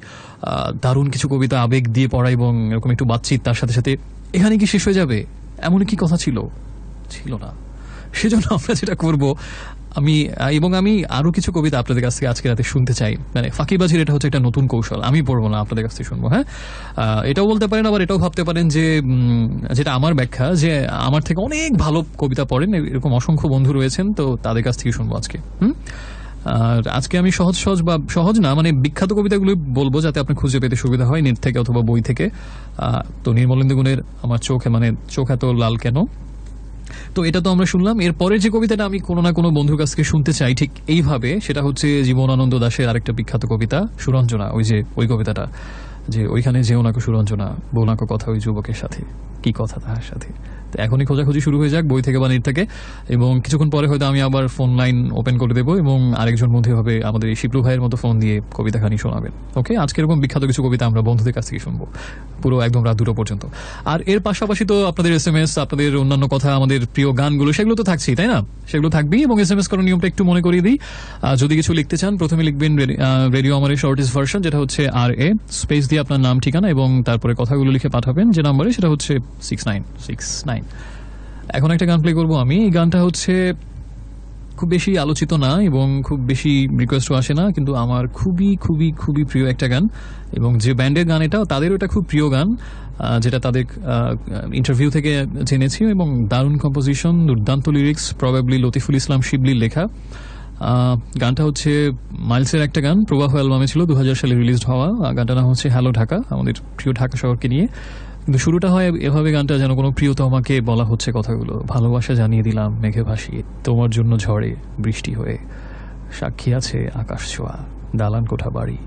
দারুণ কিছু কবিতা আবেগ দিয়ে পড়া এবং এরকম একটু বাতচিত তার সাথে সাথে, এখানে কি শেষ হয়ে যাবে? এমন কি কথা ছিল না। সেজন্য আমরা যেটা করব, আমি আরো কিছু কবিতা আপনাদের কাছ থেকে আজকে রাতে শুনতে চাই। মানে ফাঁকিবাজির এটা হচ্ছে একটা নতুন কৌশল, আমি পড়বো না, আপনাদের কাছ থেকে শুনবো। হ্যাঁ, এটাও বলতে পারেন, আবার এটাও ভাবতে পারেন যে যেটা আমার ব্যাখ্যা, যে আমার থেকে অনেক ভালো কবিতা পড়েন এরকম অসংখ্য বন্ধু রয়েছেন, তো তাদের কাছ থেকে শুনবো আজকে। আর আজকে আমি সহজ না, মানে বিখ্যাত কবিতাগুলো বলবো যাতে আপনি খুঁজে পেতে সুবিধা হয়, নেট থেকে অথবা বই থেকে। তো নির্মলেন্দু গুণের আমার চোখ এত লাল কেন, তো এটা তো আমরা শুনলাম। এরপরের যে কবিতাটা আমি কোনো না কোনো বন্ধুর কাছ থেকে শুনতে চাই ঠিক এইভাবে, সেটা হচ্ছে জীবনানন্দ দাশের আরেকটা বিখ্যাত কবিতা সুরঞ্জনা। ওই কবিতাটা, যে ওইখানে যেও নাকো সুরঞ্জনা, বউ নাকো কথা ওই যুবকের সাথে, কি কথা তাহার সাথে। তো এখনই খোঁজাখুঁজি শুরু হয়ে যাক বই থেকে বা নেট থেকে, এবং কিছুক্ষণ পরে হয়তো আমি আবার ফোন লাইন ওপেন করে দেবো, এবং আরেকজন বন্ধু হবে আমাদের এই শিপলু ভাইয়ের মতো ফোন দিয়ে কবিতাখানি শোনাবেন। ওকে, আজকে এরকম বিখ্যাত কিছু কবিতা আমরা বন্ধুদের কাছ থেকে শুনবো পুরো একদম রাত 2টা পর্যন্ত। আর এর পাশাপাশি তো আপনাদের SMS, আপনাদের অন্যান্য কথা, আমাদের প্রিয় গানগুলো, সেগুলো তো থাকছেই, তাই না? সেগুলো থাকবেই, এবং SMS করার নিয়মটা একটু মনে করিয়ে দিই। যদি কিছু লিখতে চান প্রথমে লিখবেন রেডিও আমারের শর্টেস্ট ভার্সন, যেটা হচ্ছে RA স্পেস দিয়ে আপনার নাম, ঠিকানা এবং তারপরে কথাগুলো লিখে পাঠাবেন যে নাম্বারে, সেটা হচ্ছে 6969। এখন একটা গান প্লে করবো আমি। এই গানটা হচ্ছে খুব বেশি আলোচিত না এবং খুব বেশি রিকোয়েস্টও আসে না, কিন্তু আমার খুবই খুবই খুবই প্রিয় একটা গান, এবং যে ব্যান্ডের গান এটা, তাদেরও এটা খুব প্রিয় গান, যেটা তাদের ইন্টারভিউ থেকে জেনেছি, এবং দারুণ কম্পোজিশন, দুর্দান্ত লিরিক্স, প্রবাবলি লতিফুল ইসলাম শিবলির লেখা। গানটা হচ্ছে মাইলসের একটা গান, প্রবাহ অ্যালবামে ছিল, 2000 সালে রিলিজড হওয়া। গানটার নাম হচ্ছে হ্যালো ঢাকা, আমাদের প্রিয় ঢাকা শহরকে নিয়ে। কিন্তু শুরুটা হয় এভাবে, গানটা যেন কোনো প্রিয়তমাকে বলা হচ্ছে কথাগুলো। ভালোবাসা জানিয়ে দিলাম মেঘে ভাসিয়ে, তোমার জন্য ঝড়ে বৃষ্টি হয়ে, সাক্ষী আছে আকাশ ছোঁয়া, দালান কোঠা বাড়ি,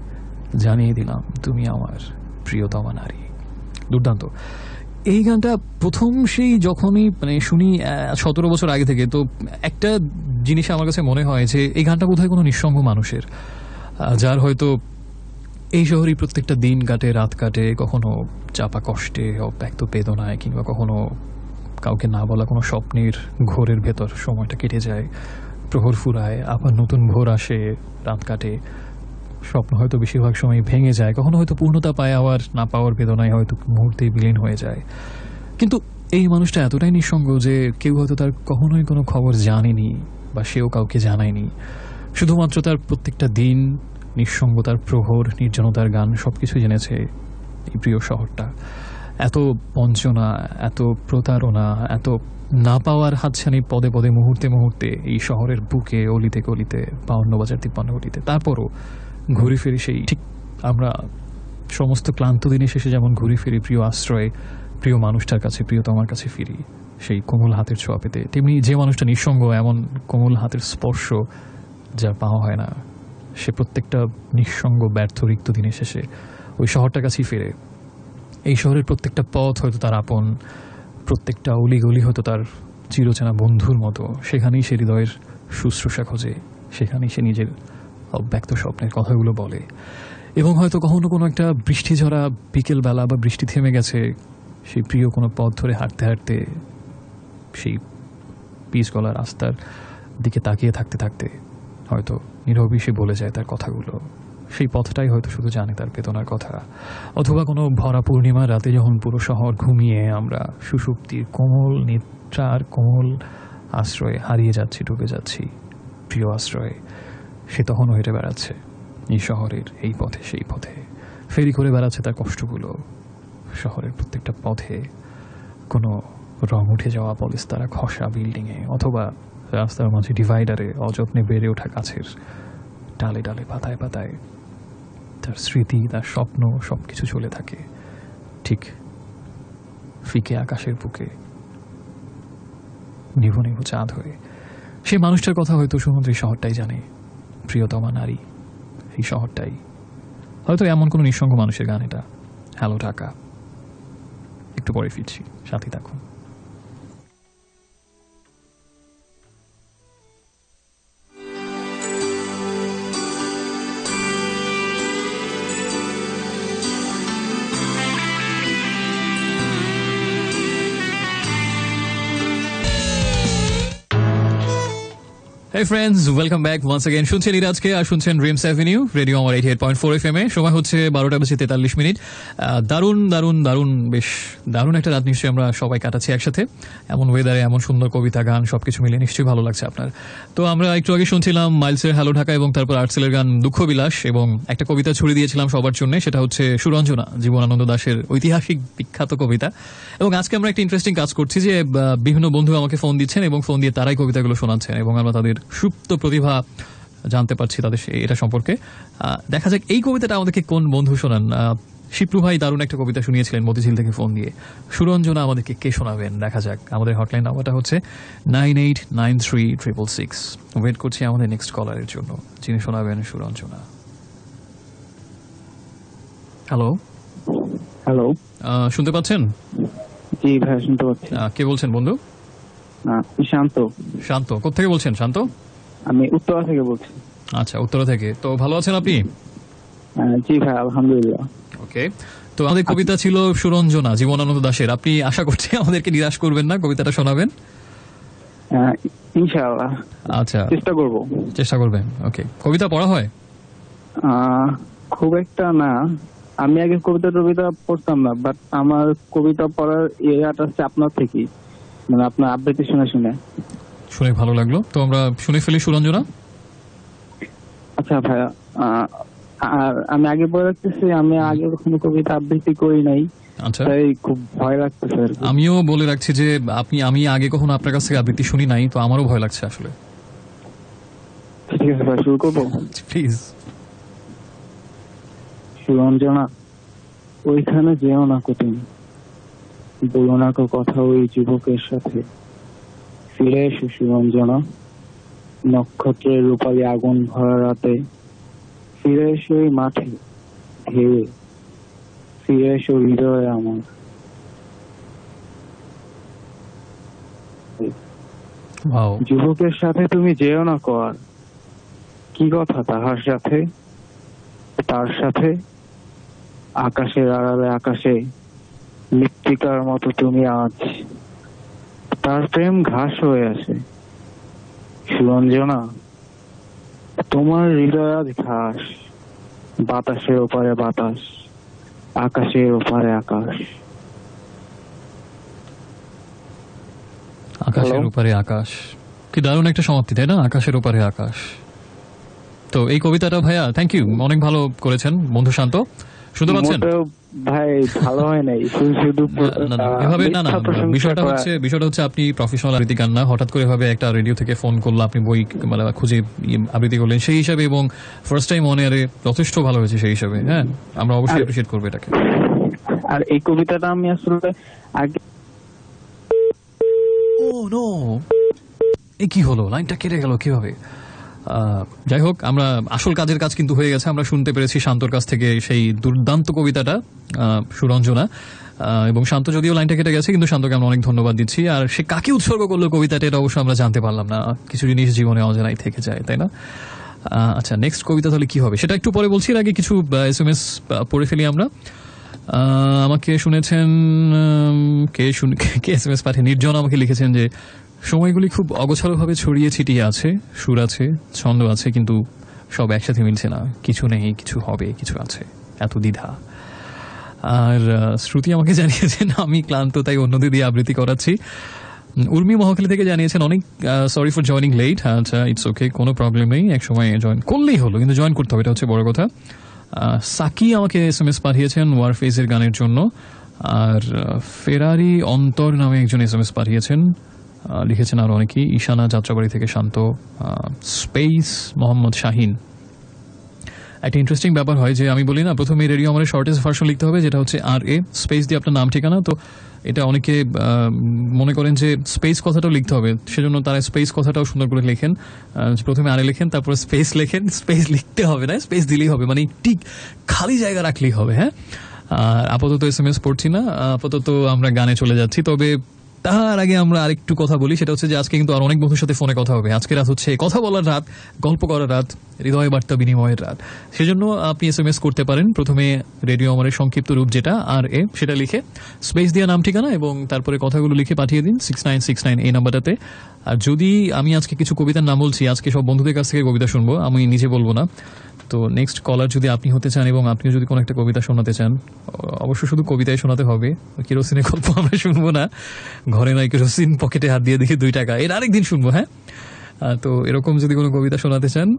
জানিয়ে দিলাম তুমি আমার প্রিয়তমা নারী। দুর্দান্ত। এই গানটা প্রথম সেই যখনই মানে শুনি 17 বছর আগে থেকে, তো একটা জিনিস আমার কাছে মনে হয় যে এই গানটা বোধহয় কোনো নিঃসঙ্গ মানুষের, যার হয়তো এই শহরই প্রত্যেকটা দিন কাটে, রাত কাটে, কখনো চাপা কষ্টে, ব্যক্ত বেদনায়, কিংবা কখনো কাউকে না বলা কোনো স্বপ্নের ঘোরের ভেতর সময়টা কেটে যায়, প্রহর ফুরায়, আবার নতুন ভোর আসে, রাত কাটে, স্বপ্ন হয়তো বেশিরভাগ সময় ভেঙে যায়, কখনো হয়তো পূর্ণতা পায়, আবার না পাওয়ার বেদনায় হয়তো মুহূর্তেই বিলীন হয়ে যায়। কিন্তু এই মানুষটা এতটাই নিঃসঙ্গ যে কেউ হয়তো তার কখনোই কোনো খবর জানেনি বা সেও কাউকে জানায়নি, শুধুমাত্র তার প্রত্যেকটা দিন, নিঃসঙ্গতার প্রহর, নির্জনতার গান সবকিছু জেনেছে এই প্রিয় শহরটা। এত বঞ্চনা, এত প্রতারণা, এত না পাওয়ার হাতছানি পদে পদে, মুহূর্তে মুহূর্তে এই শহরের বুকে, অলিতে গলিতে, 52 বাজার 53 গলিতে। তারপরও ঘুরে ফিরি সেই, ঠিক আমরা সমস্ত ক্লান্ত দিনের শেষে যেমন ঘুরে ফিরি প্রিয় আশ্রয়ে, প্রিয় মানুষটার কাছে, প্রিয়তমার কাছে ফিরি সেই কোমল হাতের ছোঁয়া পেতে, তেমনি যে মানুষটা নিঃসঙ্গ, এমন কোমল হাতের স্পর্শ যার পাওয়া হয় না, সে প্রত্যেকটা নিঃসঙ্গ ব্যর্থ রিক্ত দিনের শেষে ওই শহরটার কাছেই ফেরে। এই শহরের প্রত্যেকটা পথ হয়তো তার আপন, প্রত্যেকটা অলিগলি হয়তো তার চিরচেনা বন্ধুর মতো। সেখানেই সে হৃদয়ের শুশ্রূষা খোঁজে, সেখানেই সে নিজের অব্যক্ত স্বপ্নের কথাগুলো বলে। এবং হয়তো কখনো কোনো একটা বৃষ্টি ঝরা বিকেলবেলা বা বৃষ্টি থেমে গেছে, সেই প্রিয় কোনো পথ ধরে হাঁটতে হাঁটতে সেই পিচ গলা রাস্তার দিকে তাকিয়ে থাকতে থাকতে হয়তো নীরবে সে বলে যায় তার কথাগুলো। সেই পথটাই হয়তো শুধু জানে তার বেদনার কথা। অথবা কোনো ভরা পূর্ণিমার রাতে যখন পুরো শহর ঘুমিয়ে আমরা সুষুপ্তির কোমল নিদ্রার কোমল আশ্রয়ে হারিয়ে যাচ্ছি, ডুবে যাচ্ছি প্রিয় আশ্রয়ে, সে তখনও হেঁটে বেড়াচ্ছে এই শহরের এই পথে সেই পথে, ফেরি করে বেড়াচ্ছে তার কষ্টগুলো। শহরের প্রত্যেকটা পথে কোনো রং উঠে যাওয়া পলিস্তারা খসা বিল্ডিংয়ে, অথবা রাস্তার মাঝে ডিভাইডারে অযত্নে বেড়ে ওঠা গাছের ডালে ডালে, পাতায় পাতায় তার স্মৃতি, তার স্বপ্ন সবকিছু চলে থাকে ঠিক ফিকে আকাশের বুকে নিভু নিভু চাঁদ হয়ে। সেই মানুষটার কথা হয়তো শুধুমাত্র এই শহরটাই জানে, প্রিয়তমা নারী এই শহরটাই। হয়তো এমন কোনো নিঃসঙ্গ মানুষের গান এটা। হ্যালো ঢাকা, একটু পরে ফিরছি, সাথে থাকুন। Hey friends, welcome back once again. শুনছেন ইরাজকে আর শুনছেন ড্রিমস অ্যাভিনিউ, রেডিও আমার 88.4 FM এ। সময় হচ্ছে 12:43। দারুণ দারুণ দারুণ, বেশ দারুণ একটা রাত নিশ্চয়ই আমরা সবাই কাটাচ্ছি একসাথে। এমন ওয়েদারে এমন সুন্দর কবিতা, গান সবকিছু মিলে নিশ্চয়ই ভালো লাগছে আপনার। তো আমরা একটু আগে শুনছিলাম মাইলসের হ্যালো ঢাকা এবং তারপর আর্টসেলের গান দুঃখ বিলাস, এবং একটা কবিতা ছড়িয়ে দিয়েছিলাম সবার জন্য, সেটা হচ্ছে সুরঞ্জনা, জীবনানন্দ দাশের ঐতিহাসিক বিখ্যাত কবিতা। এবং আজকে আমরা একটা ইন্টারেস্টিং কাজ করছি যে বিভিন্ন বন্ধু আমাকে ফোন দিচ্ছেন এবং ফোন দিয়ে তারাই কবিতাগুলো শোনাচ্ছেন, এবং আমরা তাদের সুপ্ত প্রতিভা জানতে পারছি তাদের এটা সম্পর্কে। দেখা যাক এই কবিতাটা আমাদেরকে কোন বন্ধু শোনান। শিপ্রু ভাই দারুণ একটা কবিতা শুনিয়েছিলেন মতিঝিল থেকে ফোন দিয়ে। সুরঞ্জনা আমাদেরকে কে শোনাবেন দেখা যাক। আমাদের হটলাইন নাম্বারটা হচ্ছে 98936666। ওয়েট করছি আমাদের নেক্সট কলারের জন্য, যিনি শোনাবেন সুরঞ্জনা। হ্যালো হ্যালো, শুনতে পাচ্ছেন? জি ভাই শুনতে পাচ্ছি। কে বলছেন বন্ধু? শান্ত। শান্ত, কোথেকে বলছেন শান্ত? আমি উত্তরা থেকে বলছি। আচ্ছা, উত্তরা থেকে। তো ভালো আছেন আপনি? জি ভাই, আলহামদুলিল্লাহ। ওকে, তো আমাদের কবিতা ছিল সুরঞ্জনা, জীবনানন্দ দাশের। আপনি আশা করছি আমাদেরকে নিরাশ করবেন না, কবিতাটা শোনাবেন ইনশাআল্লাহ। আচ্ছা, চেষ্টা করবেন। ওকে, কবিতা পড়া হয়? খুব একটা না, আমি আগে কবিতা পড়তাম না, বাট আমার কবিতা পড়ার ইয়েটা হচ্ছে আপনার থেকেই, মানে আপনার আবৃত্তি শুনে ভালো লাগলো। তো আমরা শুনে ফেলি সুরঞ্জনা। আচ্ছা ভাইয়া, আর আমি আগে বলে রাখতেছি, আমি আগে কখনো কবিতা আবৃত্তি করি নাই। আচ্ছা, তাই খুব ভয় লাগতেছে। আমিও বলে রাখছি যে আমি আগে কখনো আপনার কাছ থেকে আবৃত্তি শুনি নাই, তো আমারও ভয় লাগছে আসলে। ঠিক আছে ভাই, শুরু করবো প্লিজ। সুরঞ্জনা, ওইখানে যেও না কঠিন, বলো না কথা ওই যুবকের সাথে। ফিরে এসো সুরঞ্জনা, নক্ষত্রের রূপালী আগুন ভরা রাতে। ফিরে এসো ওই মাঠে ঢেউ, ফিরে এসো হৃদয়ে আমার। Wow. যুবকের সাথে তুমি যেও না কর, কি কথা তাহার সাথে, তার সাথে আকাশের আড়ালে আকাশে মৃত্তিকার মতো তুমি আজ, তার প্রেম ঘাস হয়ে আসে। সুরঞ্জনা, তোমার হৃদয় আজ ঘাস, বাতাসের ওপারে বাতাস, আকাশের ওপারে আকাশ। আকাশের উপরে আকাশ, কি দারুণ একটা সমাপ্তি, তাই না? আকাশের উপরে আকাশ। তো এই কবিতাটা ভাইয়া থ্যাংক ইউ, অনেক ভালো করেছেন বন্ধু শান্ত। শুনতে পাচ্ছেন ভাই? ভালো হয় নাই, শুধু এভাবে না না, বিষয়টা হচ্ছে আপনি প্রফেশনাল আবৃত্তি গান না, হঠাৎ করে ভাবে একটা রেডিও থেকে ফোন করলো, আপনি বই মানে খুঁজে আবৃত্তি করলেন, সেই হিসাবে এবং ফার্স্ট টাইম অন এয়ারে যথেষ্ট ভালো হয়েছে সেই হিসাবে। হ্যাঁ, আমরা অবশ্যই অ্যাপ্রিশিয়েট করবো এটাকে। আর এই কবিতাটা আমি আসলে আগে, ও নো, এই কি হলো, লাইনটা কেটে গেল কিভাবে? যাই হোক, আমরা আসল কাজের কাজ কিন্তু হয়ে গেছে। আমরা শুনতে পেরেছি শান্তর কাছ থেকে সেই দুর্দান্ত কবিতাটা সুরঞ্জনা, এবং শান্ত যদিও লাইনটা কেটে গেছে, কিন্তু শান্তকে আমরা অনেক ধন্যবাদ দিচ্ছি। আর সে কাকে উৎসর্গ করলো কবিতাটা, এটা অবশ্য আমরা জানতে পারলাম না। কিছু জিনিস জীবনে অজানাই থেকে যায়, তাই না? আচ্ছা, নেক্সট কবিতা তাহলে কি হবে সেটা একটু পরে বলছি। এর আগে কিছু SMS পড়ে ফেলি আমরা। আমাকে শুনেছেন, কে SMS পাঠিয়ে নির্জন আমাকে লিখেছেন যে সময়গুলি খুব অগোছালোভাবে ছড়িয়ে ছিটিয়ে আছে, সুর আছে, ছন্দ আছে, কিন্তু সব একসাথে মিলছে না। কিছু নেই, কিছু হবে, কিছু আছে, এত দ্বিধা। আর শ্রুতি আমাকে জানিয়েছেন আমি ক্লান্ত, তাই অন্যদের দিয়ে আবৃত্তি করাচ্ছি। উর্মি মহাখালী থেকে জানিয়েছেন অনেক সরি ফর জয়নিং লেট। আচ্ছা, ইটস ওকে, কোনো প্রবলেম নেই, এক সময় জয়েন করলেই হলো, কিন্তু জয়েন করতে হবে, এটা হচ্ছে বড় কথা। সাকি আমাকে SMS পাঠিয়েছেন ওয়ারফেজের গানের জন্য। আর ফেরারি অন্তর নামে একজন SMS পাঠিয়েছেন, লিখেছেন আর অনেকেই। ঈশানা যাত্রাবাড়ি থেকে শান্ত, স্পেস মোহাম্মদ শাহিন। একটা ইন্টারেস্টিং ব্যাপার হয় যে আমি বলি না, প্রথমে রেডিও আমাদের শর্টেস্ট ভার্সন লিখতে হবে, যেটা হচ্ছে RA স্পেস দিয়ে আপনার নাম ঠিকানা। তো এটা অনেকে মনে করেন যে স্পেস কথাটাও লিখতে হবে, সেজন্য তারা স্পেস কথাটাও সুন্দর করে লেখেন। প্রথমে RA লেখেন, তারপর স্পেস লেখেন। স্পেস লিখতে হবে না, স্পেস দিলেই হবে, মানে ঠিক খালি জায়গা রাখলেই হবে। হ্যাঁ, আপাতত SMS পড়ছি না, আপাতত আমরা গানে চলে যাচ্ছি। তবে তার আগে আমরা আরেকটু কথা বলি, সেটা হচ্ছে যে আজকে কিন্তু আর অনেক বন্ধুর সাথে ফোনে কথা হবে। আজকে রাত হচ্ছে কথা বলার রাত, গল্প করার রাত, হৃদয় বার্তা বিনিময়ের রাত। সেজন্য আপনি SMS করতে পারেন, প্রথমে রেডিও আমাদের সংক্ষিপ্ত রূপ যেটা RA, সেটা লিখে স্পেস দিয়ে নাম ঠিকানা এবং তারপরে কথাগুলো লিখে পাঠিয়ে দিন 6969 এই নাম্বারটাতে। আর যদি আমি আজকে কিছু কবিতার নাম বলছি, আজকে সব বন্ধুদের কাছ থেকে কবিতা শুনবো, আমি নিজে বলবো না। তো নেক্সট কলার যদি আপনি হতে চান এবং আপনিও যদি কোনো একটা কবিতা শোনাতে চান, অবশ্যই শুধু কবিতায় শোনাতে হবে, কেরোসিনের গল্প আমরা শুনবো না। ঘরে নয় কেরোসিন, পকেটে হাত দিয়ে দেখি 2 টাকা, এর আরেকদিন শুনবো। হ্যাঁ, তো এরকম যদি কোনো কবিতা শোনাতে চান,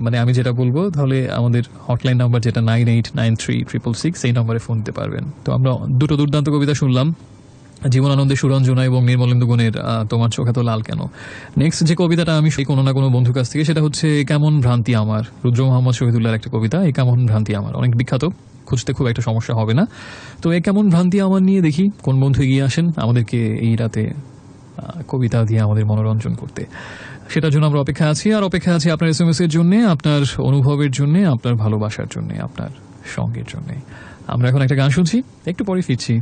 মানে আমি যেটা বলবো, তাহলে আমাদের হটলাইন নাম্বার যেটা 989366 এই নম্বরে ফোন দিতে পারবেন। তো আমরা দুটো দুর্দান্ত কবিতা শুনলাম, জীবনানন্দে সুরঞ্জনা এবং নির্মলেন্দু গুণের তোমার চোখ এত লাল কেন। নেক্সট যে কবিতাটা আমি সেই কোনো না কোনো বন্ধুর কাছ থেকে, সেটা হচ্ছে কেমন ভ্রান্তি আমার, রুদ্র মোহাম্মদ শহীদুল্লাহর একটা কবিতা। এই কেমন ভ্রান্তি আমার অনেক বিখ্যাত, খুঁজতে খুব একটা সমস্যা হবে না। তো এই কেমন ভ্রান্তি আমার নিয়ে দেখি কোন বন্ধু এগিয়ে আসেন আমাদেরকে এই রাতে কবিতা দিয়ে আমাদের মনোরঞ্জন করতে। সেটার জন্য আমরা অপেক্ষা আছি। আর অপেক্ষা আছি আপনার SMS এর জন্য, আপনার অনুভবের জন্য, আপনার ভালোবাসার জন্য, আপনার সঙ্গের জন্য। আমরা এখন একটা গান শুনছি, একটু পরে ফিরছি।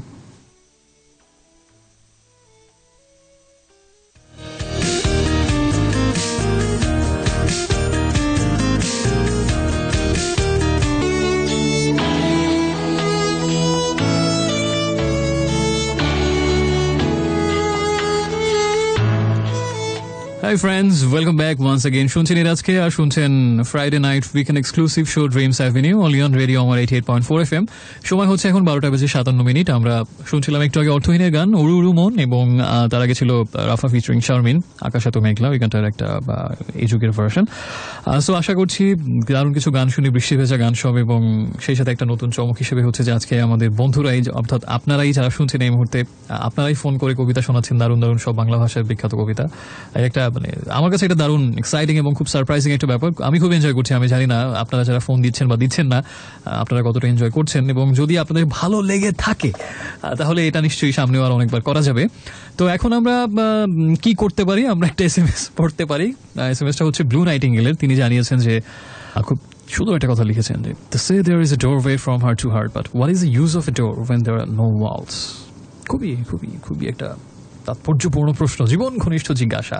Hi friends, welcome back once again. শুনছেন ইরাজকে আর শুনছেন Friday night weekend exclusive show dreams Avenue only on radio আমার 88.4 FM। সময় হচ্ছে এখন 12:57। আমরা শুনছিলাম একটু আগে অর্থহীনের গান উড়ু উড়ু মন, এবং তার আগে ছিল রাফা ফিচারিং শারমিন আকাশ এত মেঘলা, ওই গানটার একটা এই যুগের ভার্সন। সো আশা করছি দারুণ কিছু গান শুনি, বৃষ্টি ভেজা গান সব, এবং সেই সাথে একটা নতুন চমক হিসেবে হচ্ছে যে আজকে আমাদের বন্ধুরাই, অর্থাৎ আপনারাই যারা শুনছেন এই মুহূর্তে, আপনারাই ফোন করে কবিতা শোনাচ্ছেন, দারুণ দারুণ সব বাংলা ভাষার বিখ্যাত কবিতা। একটা মানে আমার কাছে এটা দারুণ এক্সাইটিং এবং খুব সারপ্রাইজিং একটা ব্যাপার। আমি খুব এনজয় করছি। আমি জানি না আপনারা যারা ফোন দিচ্ছেন বা দিচ্ছেন না, আপনারা কতটা এনজয় করছেন, এবং যদি আপনাদের ভালো লেগে থাকে তাহলে এটা নিশ্চয়ই সামনেও আর অনেকবার করা যাবে। তো এখন আমরা কি করতে পারি, আমরা একটা SMS পড়তে পারি। SMSটা হচ্ছে ব্লু নাইটিঙ্গেলের। তিনি জানিয়েছেন যে খুব সুন্দর একটা কথা লিখেছেন যে they say there is a doorway from heart to heart, but what is the use of a door when there are no walls? খুবই খুবই খুবই একটা তাৎপর্যপূর্ণ প্রশ্ন, জীবন ঘনিষ্ঠ জিজ্ঞাসা।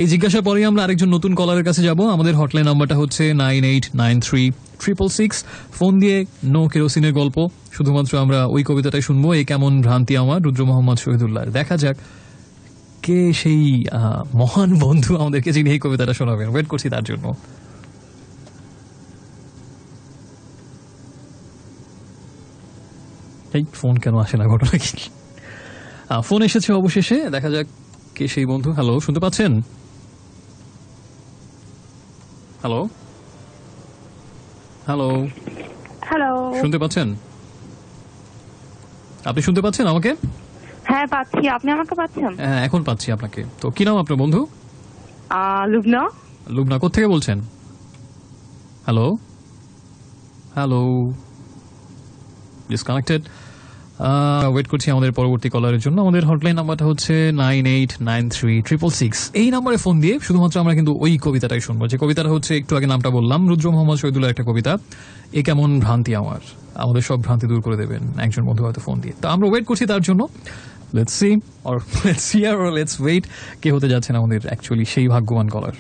এই জিজ্ঞাসার পরেই আমরা আরেকজন নতুন কলারের কাছে যাব। আমাদের হটলাইন নাম্বারটা হচ্ছে 98936666। ফোন দিয়ে নো কেরোসিনের গল্প, শুধুমাত্র আমরা ওই কবিতাটাই শুনবো, এ কেমন ভ্রান্তি আমার, রুদ্র মোহাম্মদ শহীদুল্লাহ। দেখা যাক কে সেই মহান বন্ধু আমাদেরকে যিনি এই কবিতাটা শোনাবেন। ওয়েট করছি তার জন্য। এই ফোন কেন আসে না, ঘটনা কি? ফোন এসেছে অবশেষে, দেখা যাক কে সেই বন্ধু। হ্যালো, শুনতে পাচ্ছেন? হ্যালো হ্যালো হ্যালো, শুনতে পাচ্ছেন? আপনি শুনতে পাচ্ছেন আমাকে? হ্যাঁ পাচ্ছি, আপনি আমাকে পাচ্ছেন? হ্যাঁ, এখন পাচ্ছি আপনাকে। তো কি নাম আপনার বন্ধু? লুবনা। লুবনা, কোত্থেকে বলছেন? Hello hello, disconnected. ওয়েট করছি আমাদের পরবর্তী কলারের জন্য। আমাদের হটলাইন নাম্বারটা হচ্ছে 98936666। এই নাম্বারে ফোন দিয়ে শুধুমাত্র আমরা কিন্তু ওই কবিতাটাই শুনবো, যে কবিতাটা হচ্ছে একটু আগে নামটা বললাম, রুদ্র মোহাম্মদ শহীদুল্লাহ একটা কবিতা, এ কেমন ভ্রান্তি আমার। আমাদের সব ভ্রান্তি দূর করে দেবেন একজন বন্ধু হয়তো ফোন দিয়ে। তো আমরা ওয়েট করছি তার জন্য। Let's see or let's hear or let's wait কে হতে যাচ্ছেন আমাদের অ্যাকচুয়ালি সেই ভাগ্যবান কলার।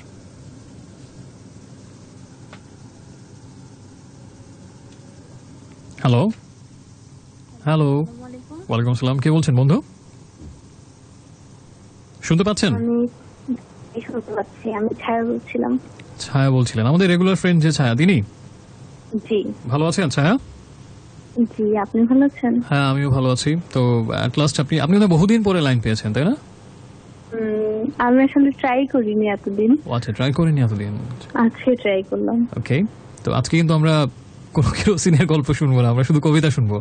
হ্যালো হ্যালো, ওয়ালাইকুম আসসালাম। কে বলছেন বন্ধু? শুনতে পাচ্ছেন? আমি শুনতে পাচ্ছি, আমি ছায়া বলছিলাম। ছায়া বলছিলেন, আমাদের রেগুলার ফ্রেন্ড যে ছায়া, তিনি? জি। ভালো আছেন ছায়া? জি, আপনি ভালো আছেন? হ্যাঁ, আমিও ভালো আছি। তো অ্যাট লাস্ট আপনি তো বহুদিন পরে লাইন পেয়েছেন, তাই না? আমি আসলে ট্রাই করিনি এতদিন। আচ্ছা, ট্রাই করিনি এতদিন। আজকে ট্রাই করলাম। ওকে, তো আজকে কিন্তু আমরা কোনো কেরোসিনের গল্প শুনবো না, আমরা শুধু কবিতা শুনবো।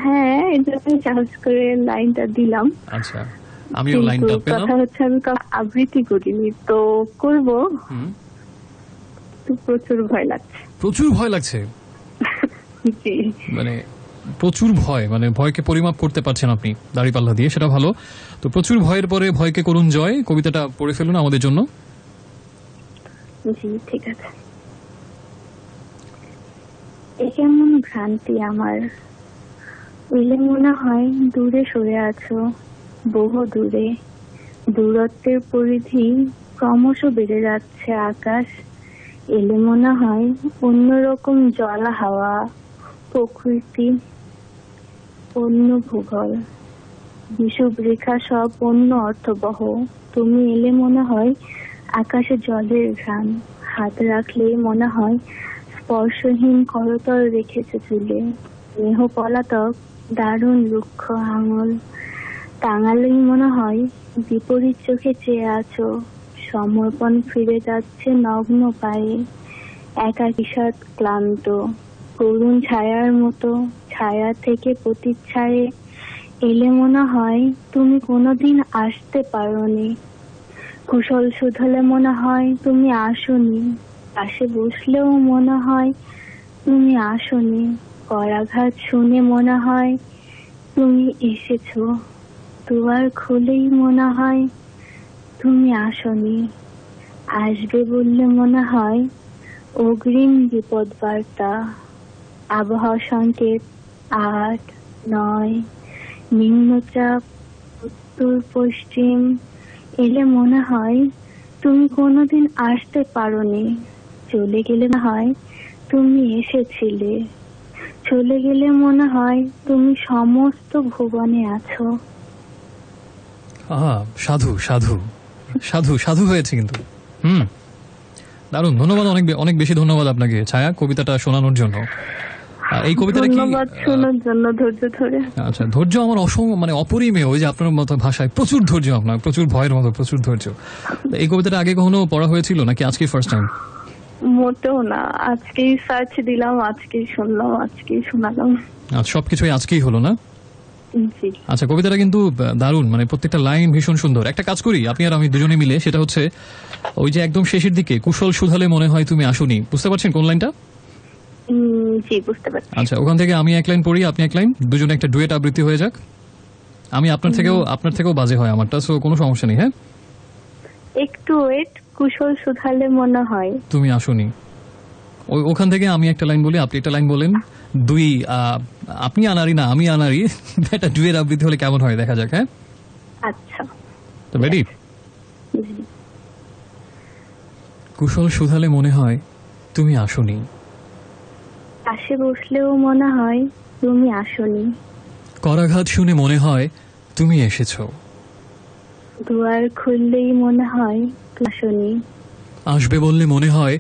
হ্যাঁ, এই জন্য চার্জ করে লাইনটা দিলাম। আচ্ছা, আমিও লাইনটা পেলাম। কথা হচ্ছে আমি আবৃত্তি করিনি, তো করব। তো প্রচুর ভয় লাগছে। প্রচুর ভয় লাগছে? জি। মানে প্রচুর ভয়, মানে ভয়কে পরিমাপ করতে পারছেন আপনি দাড়িপাল্লা দিয়ে, সেটা ভালো। তো প্রচুর ভয়ের পরে ভয়কে করুন জয়, কবিতাটা পড়ে ফেলুন আমাদের জন্য। জি, ঠিক আছে। এ কেমন ভ্রান্তি আমার, এলে মনে হয় দূরে সরে আছো, বহু দূরে। দূরত্বের পরিধি ক্রমশ বেড়ে যাচ্ছে আকাশ। এলে মনে হয় অন্যরকম জল, হাওয়া, প্রকৃতি, অন্য ভূগোল, বিষুব রেখা সব অন্য অর্থবহ। তুমি এলে মনে হয় আকাশে জলের ঘ্রাণ, হাত রাখলে মনে হয় স্পর্শহীন করতল রেখেছে চুলে। স্নেহ পলাতক দারুণ রুক্ষ আঙুল, টাঙালেই মনে হয় বিপরীত চোখে চেয়ে আছো। সমর্পণ ফিরে যাচ্ছে নগ্ন পায়ে, একাকী সাথ ক্লান্ত, করুণ ছায়ার মতো ছায়া থেকে প্রতিচ্ছায়ে। এলে মনে হয় তুমি কোনোদিন আসতে পারোনি, কুশল শুধলে মনে হয় তুমি আসোনি, পাশে বসলেও মনে হয় তুমি আসোনি, করাঘাত শুনে মনে হয় তুমি এসেছো, দুয়ার খুলেই মনে হয় তুমি আসোনি, আসবে বললে মনে হয় অগ্রিম বিপদ বার্তা। আবহাওয়া সংকেত 8, 9, নিম্নচাপ উত্তর পশ্চিম। এলে মনে হয় তুমি কোনোদিন আসতে পারোনি, চলে গেলে মনে হয় তুমি এসেছিলে, চলে গেলে মনে হয় তুমি সমস্ত ভুবনে আছো। সাধু সাধু সাধু সাধু হয়েছে কিন্তু। দারুণ, ধন্যবাদ, অনেক অনেক বেশি ধন্যবাদ আপনাকে ছায়া কবিতাটা শোনানোর জন্য। এই কবিতাটা কি ধন্যবাদ শোনার জন্য, ধৈর্য ধরে। আচ্ছা, ধৈর্য আমার মানে অপরিমেয়, ওই যে আপনার মতো ভাষায় প্রচুর ধৈর্য, আপনার প্রচুর ভয়ের মতো প্রচুর ধৈর্য। এই কবিতাটা আগে কখনো পড়া হয়েছিল নাকি আজকে ফার্স্ট টাইম? মোটেও না, আজকেই সার্চ দিলাম, আজকেই শুনলাম, আজকেই শোনালাম। আচ্ছা, সবকিছু আজকেই হলো না? জি। আচ্ছা, কবিতাটা কিন্তু দারুণ, মানে প্রত্যেকটা লাইন ভীষণ সুন্দর। একটা কাজ করি, আপনি আর আমি দুজনে মিলে, সেটা হচ্ছে ওই যে একদম শেষের দিকে কুশল শুধালে মনে হয় তুমি আসোনি, বুঝতে পারছেন কোন লাইনটা? জি, বুঝতে পারছি। আচ্ছা, ওখান থেকে আমি এক লাইন পড়ি, আপনি এক লাইন, দুজনে একটা ডুয়েট আবৃত্তি হয়ে যাক। আমি আপনার থেকেও বাজে হয় আমারটা, সো কোনো সমস্যা নেই। হ্যাঁ, একটু ওয়েট। কুশল শুধালে মনে হয় তুমি আসোনি, ওখান থেকে আমি একটা লাইন বলি, আপনি একটা লাইন বলেন, আপনি আনারি না আমি আনারি, একটা ডুয়েট আবৃত্তি হলে কেমন হয় দেখা যাক। হ্যাঁ, আচ্ছা তো রেডি? কুশল শুধালে মনে হয় তুমি আসোনি, পাশে বসলেও মনে হয় তুমি আসোনি, করাঘাত শুনে মনে হয় তুমি এসেছো, দুয়ার খুললেই মনে হয় তুমি আসোনি, আসবে বললে মনে হয়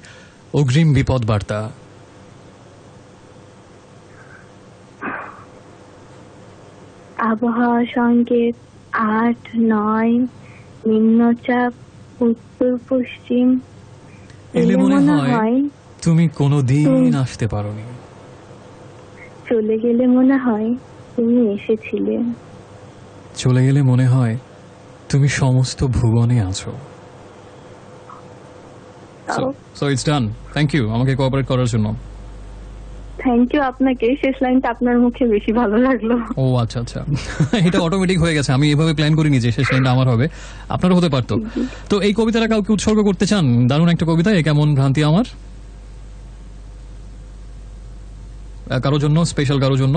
অগ্রিম বিপদ বার্তা, আবহাওয়া সংকেত 8-9, নিম্নচাপ উত্তর পশ্চিম, এলে মনে হয় তুমি কোনোদিন আসতে পারোনি, চলে গেলে মনে হয় তুমি এসেছিলে, চলে গেলে মনে হয় তুমি সমস্ত ভুবনে আছো। So it's done. Thank you আমাকে কোঅপারেট করার জন্য। থ্যাংক ইউ আপনাকে। শেষ লাইনটা আপনার মুখে বেশি ভালো লাগলো। ও আচ্ছা আচ্ছা, এটা অটোমেটিক হয়ে গেছে, আমি এভাবে প্ল্যান করিনি যে শেষ লাইনটা আমার হবে, আপনারও হতে পারতো। তো এই কবিতাটা কাউকে উৎসর্গ করতে চান? দারুণ একটা কবিতা, এ কেমন ভ্রান্তি আমার, কারোর জন্য, স্পেশাল কারোর জন্য?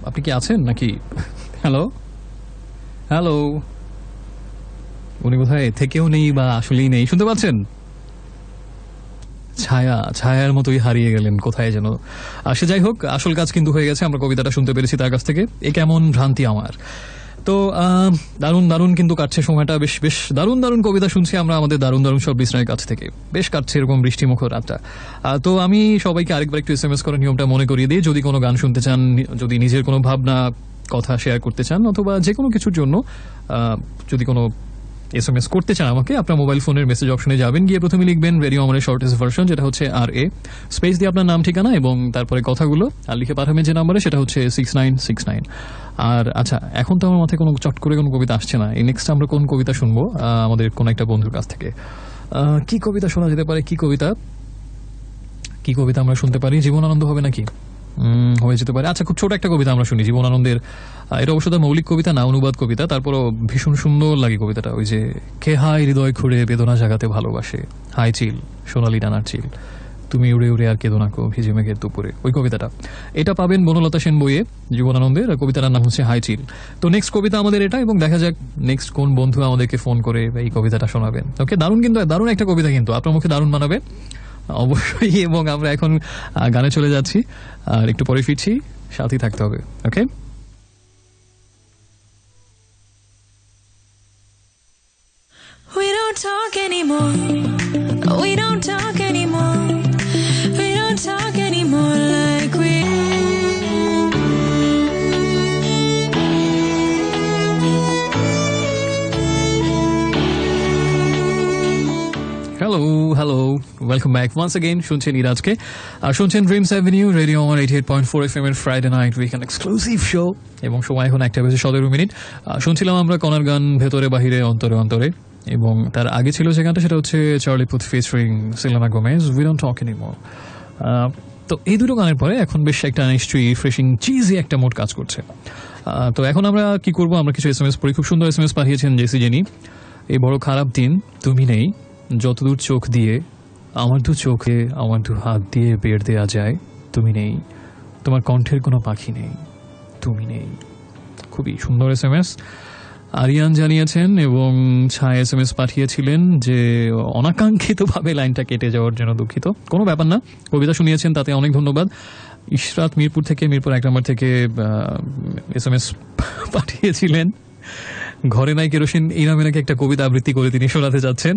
আপনি কি আছেন নাকি? হ্যালো হ্যালো, উনি কোথায় থেকেও নেই বা আসলেই নেই, শুনতে পাচ্ছেন? ছায়ার মতোই হারিয়ে গেলেন কোথায় যেন। সে যাই হোক, আসল কাজ কিন্তু হয়ে গেছে, আমরা কবিতাটা শুনতে পেরেছি তার কাছ থেকে, এ কেমন ভ্রান্তি আমার। তো দারুণ দারুণ কিন্তু কাটছে সময়টা, বেশ বেশ দারুণ দারুণ কবিতা শুনছি আমরা আমাদের দারুণ দারুণ সব লিসনারের কাছ থেকে, বেশ কাটছে এরকম বৃষ্টিমুখর রাতটা। তো আমি সবাইকে আরেকবার একটু SMS করার নিয়মটা মনে করিয়ে দিই, যদি কোনো গান শুনতে চান, যদি নিজের কোনো ভাবনা কথা শেয়ার করতে চান, অথবা যে কোনো কিছুর জন্য যদি কোনো SMS করতে চান আমাকে, আপনার মোবাইল ফোনের মেসেজ অপশনে যাবেন, গিয়ে প্রথমে লিখবেন রেডিও আমাদের শর্টেস্ট ভার্সন, যেটা হচ্ছে RA, স্পেস দিয়ে আপনার নাম ঠিকানা এবং তারপরে কথাগুলো আর লিখে পাঠাবেন যে নাম্বারে, সেটা হচ্ছে 6969। আর আচ্ছা, এখন তো আমার মাথায় কোনো চট করে কোনো কবিতা আসছে না, এই নেক্সট আমরা কোন কবিতা শুনবো আমাদের কোন একটা বন্ধুর কাছ থেকে, কি কবিতা শোনা যেতে পারে, কি কবিতা আমরা শুনতে পারি? জীবনানন্দ হবে নাকি? হয়ে যেতে পারে। আচ্ছা, খুব ছোট একটা কবিতা আমরা শুনি জীবনানন্দের, এটা অবশ্য তার মৌলিক কবিতা না, অনুবাদ কবিতা, তারপরও ভীষণ সুন্দর লাগে কবিতাটা। ওই যে কে হাই হৃদয় খুঁড়ে বেদনা জাগাতে ভালোবাসে, হাই চিল সোনালি ডানার চিল, তুমি উড়ে উড়ে আর কেঁদো না কো ভিজে মেঘের দুপুরে, ওই কবিতাটা। এটা পাবেন বনলতা সেন বইয়ে জীবনানন্দের, কবিতাটার নাম হচ্ছে হাই চিল। তো নেক্সট কবিতা আমাদের এটা, এবং দেখা যাক নেক্সট কোন বন্ধু আমাদেরকে ফোন করে এই কবিতাটা শোনাবেন। ওকে, দারুণ, কিন্তু দারুণ একটা কবিতা, কিন্তু আপনার মুখে দারুণ মানাবে অবশ্যই। এবং আমরা এখন গানে চলে যাচ্ছি, আর একটু পরে ফিরছি, সাথেই থাকতে হবে। ওকে, We don't talk anymore. We don't talk anymore. We don't talk anymore like we. Hello, welcome back once again. শুনছেন ইরাজকে, আর শুনছেন ড্রিমস অ্যাভিনিউ, রেডিও 88.4 FM এর Friday night weekend exclusive show, এবং সময় এখন 1:17। শুনছিলাম আমরা কনার গান ভেতরে বাহিরে অন্তরে অন্তরে, এবং তার আগে ছিল যে গানটা, সেটা হচ্ছে Charlie Puth featuring Selena Gomez, we don't talk anymore. তো এই দুটো গানের পরে এখন বেশ একটা নিশ্চয়ই রিফ্রেশিং চিজি একটা মোড কাজ করছে। তো এখন আমরা কি করবো, আমরা কিছু SMS পড়ি। খুব সুন্দর SMS পাঠিয়েছেন জেসি জেনি। এই বড় খারাপ দিন তুমি নেই, যতদূর চোখ দিয়ে আমার দু চোখে আমার দু হাত দিয়ে বের দেয়া যায়, তুমি নেই, তোমার কণ্ঠের কোনো পাখি নেই, তুমি নেই। খুবই সুন্দর SMS আরিয়ান জানিয়েছেন, এবং ছায়া SMS পাঠিয়েছিলেন যে অনাকাঙ্ক্ষিতভাবে লাইনটা কেটে যাওয়ার জন্য দুঃখিত, কোনো ব্যাপার না, কবিতা শুনিয়েছেন তাতে অনেক ধন্যবাদ। ইশরাত মিরপুর 1 নম্বর থেকে SMS পাঠিয়েছিলেন, ঘরে নাই কেরোসিন এই নামে নাকি একটা কবিতা আবৃত্তি করে তিনি শোনাতে যাচ্ছেন।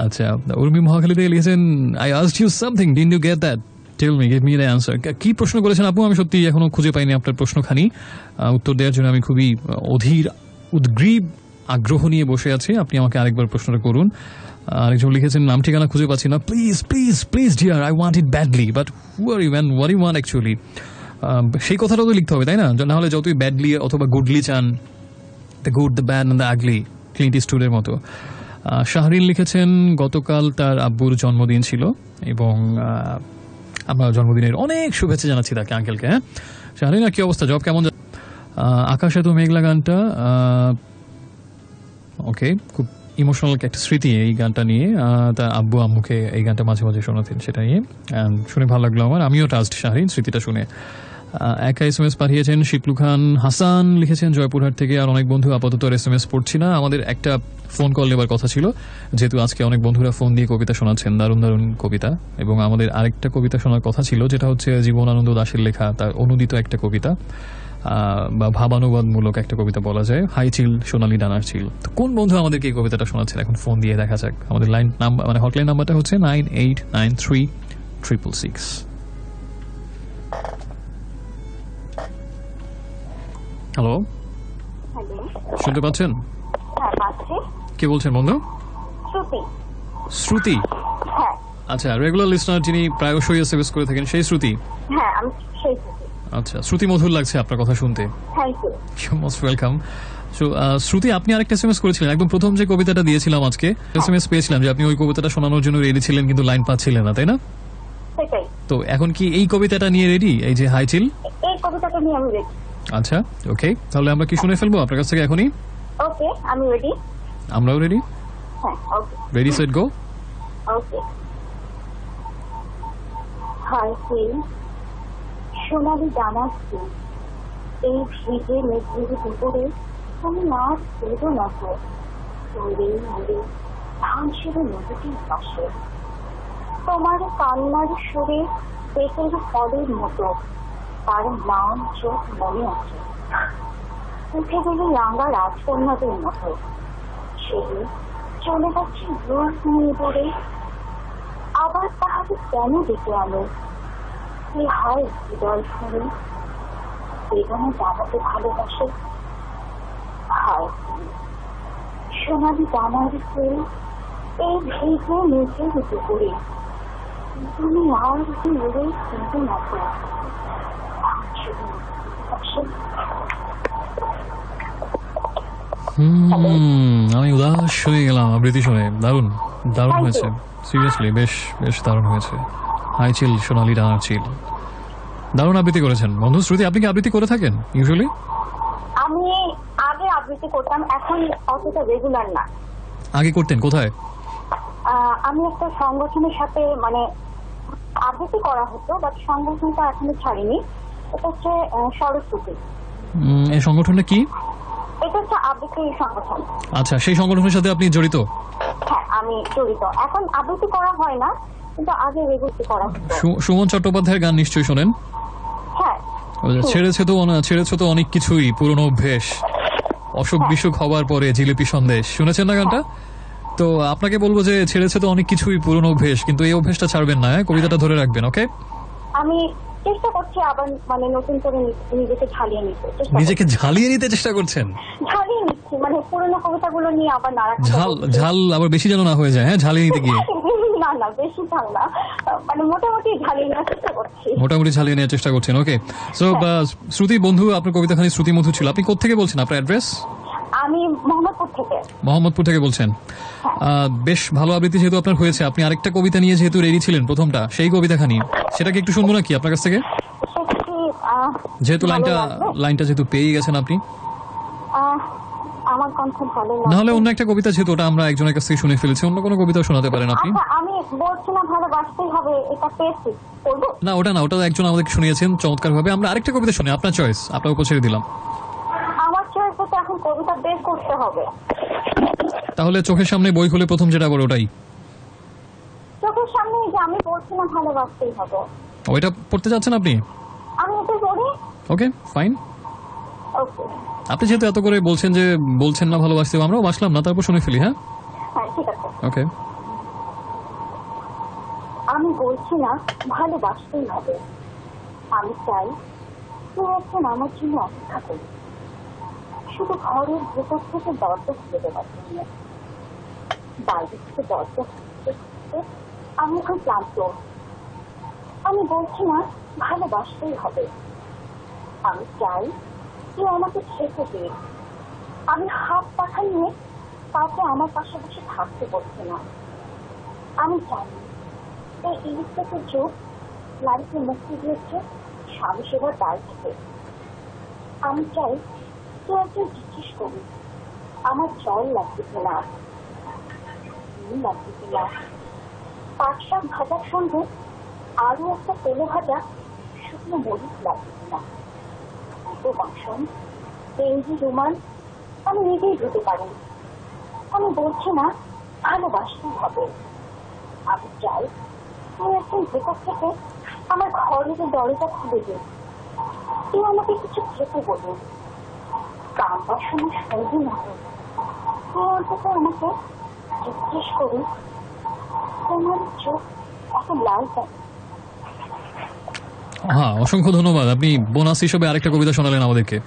আচ্ছা, উর্মি মহাখালী থেকে লিখেছেন, I asked you something, didn't you get that, tell me, give me the answer. কি প্রশ্ন করেছেন আপু? আমি সত্যি এখনো খুঁজে পাইনি আপনার প্রশ্নখানি, উত্তর দেওয়ার জন্য আমি খুবই অধীর উদ্গ্রীব আগ্রহ নিয়ে বসে আছি। আপনি আমাকে আরেকবার প্রশ্নটা করুন। আরেকজন লিখেছেন, নাম ঠিকানা খুঁজে পাচ্ছি না, please please please dear, I want it badly, but who are you man, what you want actually, সেই কথাটাও তো লিখতে হবে, তাই না? নাহলে যতই ব্যাডলি অথবা গুডলি চান, the good, the bad and the ugly, Clint ইস্টউডের মতো। শাহরিন লিখেছেন, গতকাল তার আব্বুর জন্মদিন ছিল, এবং আমরা জন্মদিনের অনেক শুভেচ্ছা জানাচ্ছি তাকে, আঙ্কেলকে। হ্যাঁ শাহরিন, আর কি অবস্থা, জব কেমন? আকাশে তো মেঘলা গানটা, ওকে, খুব ইমোশনাল একটা স্মৃতি এই গানটা নিয়ে, তার আব্বু আম্মুকে এই গানটা মাঝে মাঝে শোনাতেন, সেটা নিয়ে শুনে ভালো লাগলো আমার, আমিও টাচড শাহরিন স্মৃতিটা শুনে। একা SMS পাঠিয়েছেন শিপলু খান হাসান, লিখেছেন জয়পুরহাট থেকে। আর অনেক বন্ধু আপাতত SMS পড়ছি না, আমাদের একটা ফোন কল নেবার কথা ছিল, যেহেতু আজকে অনেক বন্ধুরা ফোন দিয়ে কবিতা শোনাচ্ছেন, দারুণ দারুণ কবিতা। এবং আমাদের আরেকটা কবিতা শোনার কথা ছিল, যেটা হচ্ছে জীবনানন্দ দাশের লেখা, তার অনুদিত একটা কবিতা বা ভাবানুবাদমূলক একটা কবিতা বলা যায়, হাই চিল সোনালি ডানার চিল। তো কোন বন্ধু আমাদেরকে এই কবিতাটা শোনাচ্ছেন এখন ফোন দিয়ে দেখা যাক। আমাদের লাইন নাম্বার মানে হটলাইন নাম্বারটা হচ্ছে 98936666। হ্যালো, শুনতে পাচ্ছেন? কে বলছেন বন্ধু? শ্রুতি। আচ্ছা, রেগুলার লিসনার যিনি প্রায়শই এসএমএস করে থাকেন, সেই শ্রুতি? হ্যাঁ, আমি সেই শ্রুতি। আচ্ছা, শ্রুতি, মধুর লাগছে আপনার কথা শুনতে। Thank you, most welcome. So Shruti, আপনি আরেকটা এসএমএস করেছিলেন, একদম প্রথম যে কবিতাটা দিয়েছিলাম আজকে এসএমএস পেয়েছিলাম যে আপনি ওই কবিতাটা শোনানোর জন্য রেডি ছিলেন, কিন্তু লাইন পাচ্ছিলেন না, তাই না? সেটাই। তো এখন কি এই কবিতাটা নিয়ে রেডি, এই যে হাই চিল? এই কবিতাটা নিয়ে আমি রেডি। আচ্ছা, ওকে, তাহলে আমরা কি শুনে ফেলবো আপনার কাছ থেকে এখনই? ওকে, আমি রেডি। আমরাও রেডি। হ্যাঁ, ওকে, রেডি সেট গো। ওকে। হাই চিল সোনালি ডানার চিল, এই ভিজে মেঘের উপরে তুমি নাচ বেরো না তো, উড়ে উড়ে ধান ছিল নদীটির পাশে, তোমার কান্নার সুরে পেটের ফলের মতো তার নাম চোখ মনে আছে, উঠে গেলে রাঙা রাজকন্যাদের মতো, সে চলে যাচ্ছে রূপ নিয়ে পড়ে, আবার তাহাকে কেন ডেকে আনো, কি হয় হৃদয় শুনে বেদনা জানাতে ভালোবাসে, হায় সোনালি ডানার ফুল, এই ভিজে মেঘের দুপুরে তুমি আর কি উড়ে কিন্তু না তো, আমি উদাস হয়ে গেলাম আবৃত্তি শুনে। দারুণ দারুণ হয়েছে, সিরিয়াসলি বেশ বেশ দারুণ হয়েছে। হাই চিল সোনালি ডানার চিল, দারুণ আবৃত্তি করেছেন বন্ধু। শ্রুতি, আপনি কি আবৃত্তি করে থাকেন ইউজুয়ালি? আমি আগে আবৃত্তি করতাম, এখন অতটা রেগুলার না। আগে করতেন কোথায়? আমি একটা সংগঠনের সাথে মানে আবৃত্তি করা হতো, বাট সংগঠনটা এখনো ছাড়িনি। এটা হচ্ছে সরস্বতী। এই সংগঠনটা কি? এটা হচ্ছে আবৃত্তি সংগঠন। আচ্ছা, সেই সংগঠনের সাথে আপনি জড়িত? হ্যাঁ, আমি জড়িত। এখন আবৃত্তি করা হয় না, কিন্তু আগে রেগুলার করা হতো। সুমন চট্টোপাধ্যায়ের গান নিশ্চয়ই শোনেন? হ্যাঁ। ছেড়েছে তো অনেক কিছুই, পুরনো অভ্যেস, অসুখ বিসুখ হবার পরে জিলিপি সন্দেশ, শুনেছেন না গানটা? তো আপনাকে বলবো যে ছেড়েছে তো অনেক কিছুই, পুরনো অভ্যেস, কিন্তু এই অভ্যেসটা ছাড়বেন না, কবিতাটা ধরে রাখবেন। ওকে, আমি চেষ্টা করছি আবার মানে নতুন করে নিজেকে ঝালিয়ে নিতে। নিজেকে ঝালিয়ে নিতে চেষ্টা করছেন? ঝালিয়ে নিচ্ছি, মানে পুরনো কবিতাগুলো নিয়ে আবার ঝাল আবার বেশি যেন না হয়ে যায়। হ্যাঁ, ঝালিয়ে নিতে গিয়ে না বেশি ঝাল না, মানে মোটামুটি ঝালিয়ে নেওয়ার চেষ্টা করছি। মোটামুটি ঝালিয়ে নেওয়ার চেষ্টা করছেন। ওকে, সো শ্রুতি বন্ধু, আপনার কবিতাখানি শ্রুতি মধু ছিল। আপনি কোত্থেকে বলছেন? আপনার অ্যাড্রেস? আমি মোহাম্মদপুর থেকে বলছেন। বেশ ভালো আবৃত্তি যেহেতু আপনার হয়েছে, আপনি আরেকটা কবিতা নিয়ে যেহেতু রেডি ছিলেন প্রথমটা, সেই কবিতাখানি সেটাকে একটু শুনবো নাকি আপনার কাছ থেকে? যেহেতু লাইনটা যেহেতু পেয়ে গেছেন আপনি, আমার কণ্ঠ ভালো নাহলে অন্য একটা কবিতা, যেহেতু ওটা আমরা একজনের কাছ থেকে শুনে ফেলেছি, অন্য কোনো কবিতা শোনাতে পারেন আপনি। আমি বলছি না ভালোবাসতেই হবে, এটা পেয়েছি, না ওটা না, ওটা একজন আমাদেরকে শুনিয়েছেন চমৎকার ভাবে। আমরা আরেকটা কবিতা শুনি, আপনার চয়েস, আপনার উপর ছেড়ে দিলাম। আমার চয়েস হচ্ছে এখন কবিতা বের করতে হবে। তাহলে চোখের সামনে বই খুলে প্রথম যেটা পড়ে ওটাই। চোখের সামনে যে আমি বলছি না ভালোবাসতেই হবে, ওইটা পড়তে যাচ্ছেন আপনি? আমি এটা পড়ি। ওকে, ফাইন। ওকে, আপনি যেহেতু এত করে বলছেন যে বলছেন না ভালোবাসতে, আমরাও বাসলাম না, তারপর শুনে ফেলি। হ্যাঁ ঠিক আছে। ওকে। আমি বলছি না ভালোবাসতেই হবে, আমি চাই তুই একজন আমার জন্য অপেক্ষা করি, শুধু ঘরের ভেতর থেকে দরজা খুলে দেওয়ার জন্য। বাইরে থেকে দরজা খুলতে খুলতে আমি এখন ক্লান্ত। আমি বলছি না ভালোবাসতেই হবে, আমি চাই তুই আমাকে খেতে দে। আমি হাত পাখা নিয়ে কাউকে আমার পাশাপাশি থাকতে বলছি না। আমি জানি এই ইলিশটাকে যুগ নারীকে মুক্তি দিয়েছে স্বামী সেবার দায় থেকে। আমি চাই তুই একজন জিজ্ঞেস করি আমার জল লাগবে কিনা, লাগবে কিনা, পাট শাক ভাজার সঙ্গে আরো একটা তেলে ভাজা শুকনো মরিচ লাগবে কিনা। না। তো বাসন, এই যে রুমাল আমি নিজেই ধুতে পারি। আমি বলছি না ভালোবাসতে হবে, আমি চাই তুই একদিন ভেতর থেকে আমার ঘরের দরজা খুলে দে, তুই আমাকে কিছু খেতে বলুন, কাম বাসনের সঙ্গে না হোক, তুই অন্তত আমাকে জিজ্ঞেস করি তোমার চোখ এত লাল কেন। হ্যাঁ, অসংখ্য ধন্যবাদ। আপনি বোনাস হিসেবে আরেকটা কবিতা শোনালেন আমাদেরকে,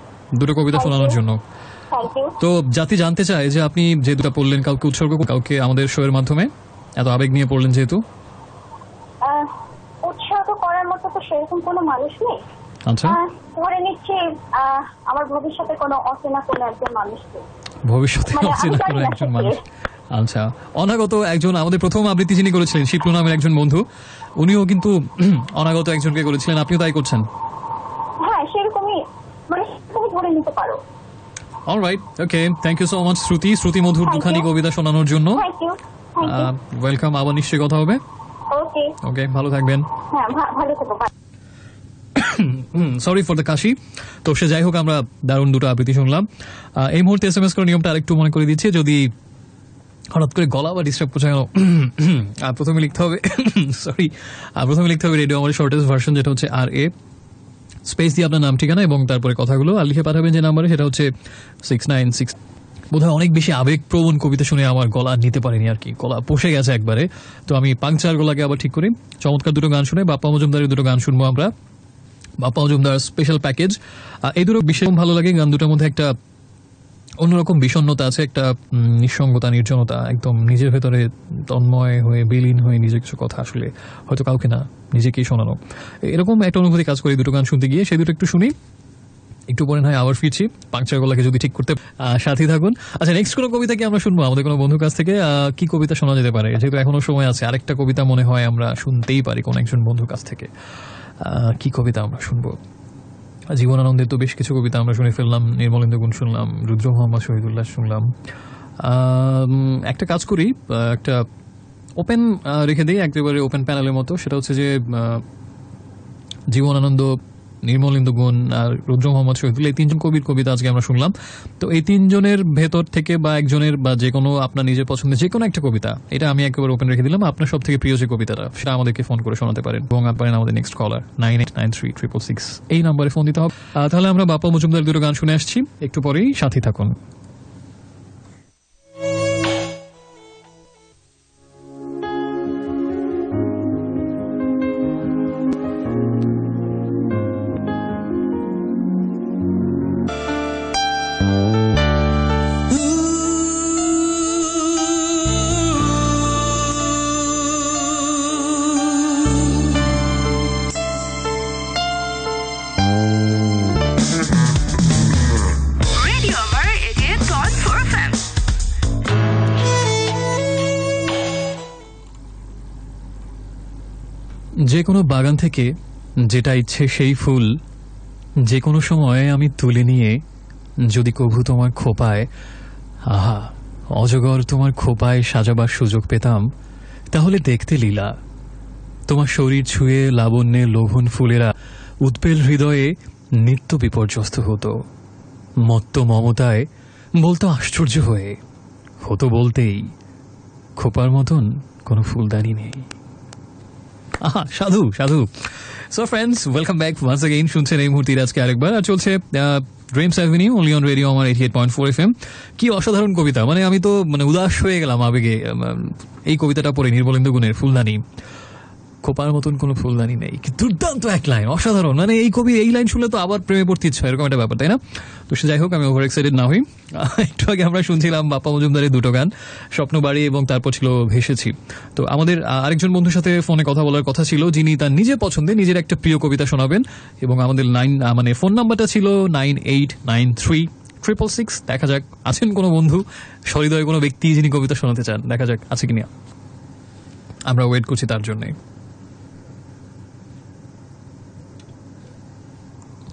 দুটো কবিতা শোনানোর জন্য। তো জাতি জানতে চায় যে আপনি যে দুটো পড়লেন কাউকে উৎসর্গ, কাউকে আমাদের শো এর মাধ্যমে এত আবেগ নিয়ে পড়লেন যেহেতু। উৎসর্গ করার মতো তো সেরকম কোনো মানুষ নেই। আচ্ছা, ধরে নিচ্ছি আমার ভবিষ্যতে কোনো অচেনা কোনো একজন মানুষকে। ভবিষ্যতে অচেনা কোনো একজন মানুষ। আচ্ছা, অনাগত একজন, আমাদের প্রথম আবৃত্তি যিনি করেছিলেন শিপ্লু নামের একজন বন্ধু, উনিও কিন্তু অনাগত একজনকে করেছিলেন, আপনিও তাই করছেন। হ্যাঁ, সেরকমই, মানে তুমি ধরে নিতে পারো। Alright, okay, thank you so much Shruti মধুর দুখানি কবিতা শোনানোর জন্য। Thank you. ওয়েলকাম, আবার নিশ্চয়ই কথা হবে। ওকে ওকে, ভালো থাকবেন। হ্যাঁ, ভালো থেকো। সরি ফর দ্য কাশি। তো সে যাই হোক, আমরা দারুণ দুটো আবৃত্তি শুনলাম। এই মুহূর্তে SMS করার নিয়মটা আরেকটু মনে করে দিচ্ছি, যদি হঠাৎ করে গলা বা ডিস্টার্ব করছে গেল, প্রথমে লিখতে হবে রেডিও আমার শর্টেস্ট ভার্সন, যেটা হচ্ছে RA স্পেস দিয়ে আপনার নাম ঠিকানা এবং তারপরে কথাগুলো আর লিখে পাঠাবেন যে নাম্বারে, সেটা হচ্ছে 696। বোধহয় অনেক বেশি আবেগপ্রবণ কবিতা শুনে আমার গলা নিতে পারিনি আর কি, গলা বসে গেছে একবারে। তো আমি পাংচার গলাকে আবার ঠিক করি। চমৎকার দুটো গান শুনে বাপ্পা মজুমদারের দুটো গান শুনবো আমরা, বাপ্পা মজুমদার স্পেশাল প্যাকেজ। এই দুটো বিশেষ ভালো লাগে। গান দুটোর মধ্যে একটা অন্যরকম বিষণ্ণতা আছে, একটা নিঃসঙ্গতা, নির্জনতা, একদম নিজের ভেতরে তন্ময় হয়ে বিলীন হয়ে নিজের কিছু কথা আসলে হয়তো কাউকে না, নিজেকেই শোনানো, এরকম একটা অনুভূতি কাজ করে দুটো গান শুনতে গিয়ে। সেই দুটো একটু শুনি, একটু পরে নয় আবার ফিরছি। পাংচার গলাকে যদি ঠিক করতে সাথী থাকুন। আচ্ছা, নেক্সট কোনো কবিতা কি আমরা শুনবো আমাদের কোনো বন্ধুর কাছ থেকে? কি কবিতা শোনা যেতে পারে, যেহেতু এখনো সময় আছে? আরেকটা কবিতা মনে হয় আমরা শুনতেই পারি কোন একজন বন্ধুর কাছ থেকে। কি কবিতা আমরা শুনবো? জীবনানন্দের তো বেশ কিছু কবিতা আমরা শুনে ফেললাম, নির্মলেন্দু গুণ শুনলাম, রুদ্র মোহাম্মদ শহীদুল্লাহ শুনলাম। একটা কাজ করি, একটা ওপেন রেখে দিই, একেবারে ওপেন প্যানেলের মতো। সেটা হচ্ছে যে জীবনানন্দ, নির্মলেন্দু গুণ আর রুদ্র মোহাম্মদ শহীদুল্লাহ, এই তিনজন কবির কবিতা আজকে আমরা শুনলাম। তো এই তিনজনের ভেতর থেকে বা একজনের বা যে কোনো আপনার নিজের পছন্দের যে কোনো একটা কবিতা, এটা আমি একেবারে ওপেন রেখে দিলাম। আপনার সব থেকে প্রিয় যে কবিতাটা, সেটা আমাদেরকে ফোন করে শোনাতে পারেন এবং পারেন আমাদের নেক্সট কলার 989366 এই নাম্বারে ফোন দিতে হবে। তাহলে আমরা বাপ্পা মজুমদার দুটো গান শুনে আসছি, একটু পরেই সাথী থাকুন। যে কোনো বাগান থেকে যেটা ইচ্ছে সেই ফুল যে কোনো সময় আমি তুলে নিয়ে যদি কভু তোমার খোপায়, আহা অজগর তোমার খোপায় সাজাবার সুযোগ পেতাম, তাহলে দেখতে লীলা। তোমার শরীর ছুঁয়ে লাবণ্যে লোভন ফুলেরা উৎপেল হৃদয়ে নিত্য বিপর্যস্ত হতো, মত্ত মমতায় বলতো আশ্চর্য হয়ে, হতো বলতেই খোপার মতন কোনো ফুলদানি নেই। সাধু সাধু। So friends, welcome back once again. শুনছেন এই মুহূর্তে আজকে আরেকবার, আর চলছে Dreams Avenue only on radio আমার 88.4 FM। কি অসাধারণ কবিতা, মানে আমি তো উদাস হয়ে গেলাম আবেগে এই কবিতাটা পড়ে। নির্মলেন্দু গুণের ফুলদানি, খোপার মতন কোনো ফুলদানি নেই। দুর্দান্ত এক লাইন, অসাধারণ। মানে এই কবি এই লাইন শুনলে তো আবার প্রেমে পড়তে ইচ্ছা, এরকম একটা ব্যাপার, তাই না? তো সে যাই হোক, আমি ওভার এক্সাইটেড না হই। একটু আগে আমরা শুনছিলাম বাপ্পা মজুমদারের দুটো গান, স্বপ্নবাড়ি এবং তারপর ছিল ভেসেছি। তো আমাদের আরেকজন বন্ধুর সাথে ফোনে কথা বলার কথা ছিল, যিনি তার নিজের পছন্দে নিজের একটা প্রিয় কবিতা শোনাবেন, এবং আমাদের ফোন নাম্বারটা ছিল 98936666। দেখা যাক আছেন কোনো বন্ধু, সহৃদয় কোনো ব্যক্তি যিনি কবিতা শোনাতে চান, দেখা যাক আছে কিনা। আমরা ওয়েট করছি তার জন্য।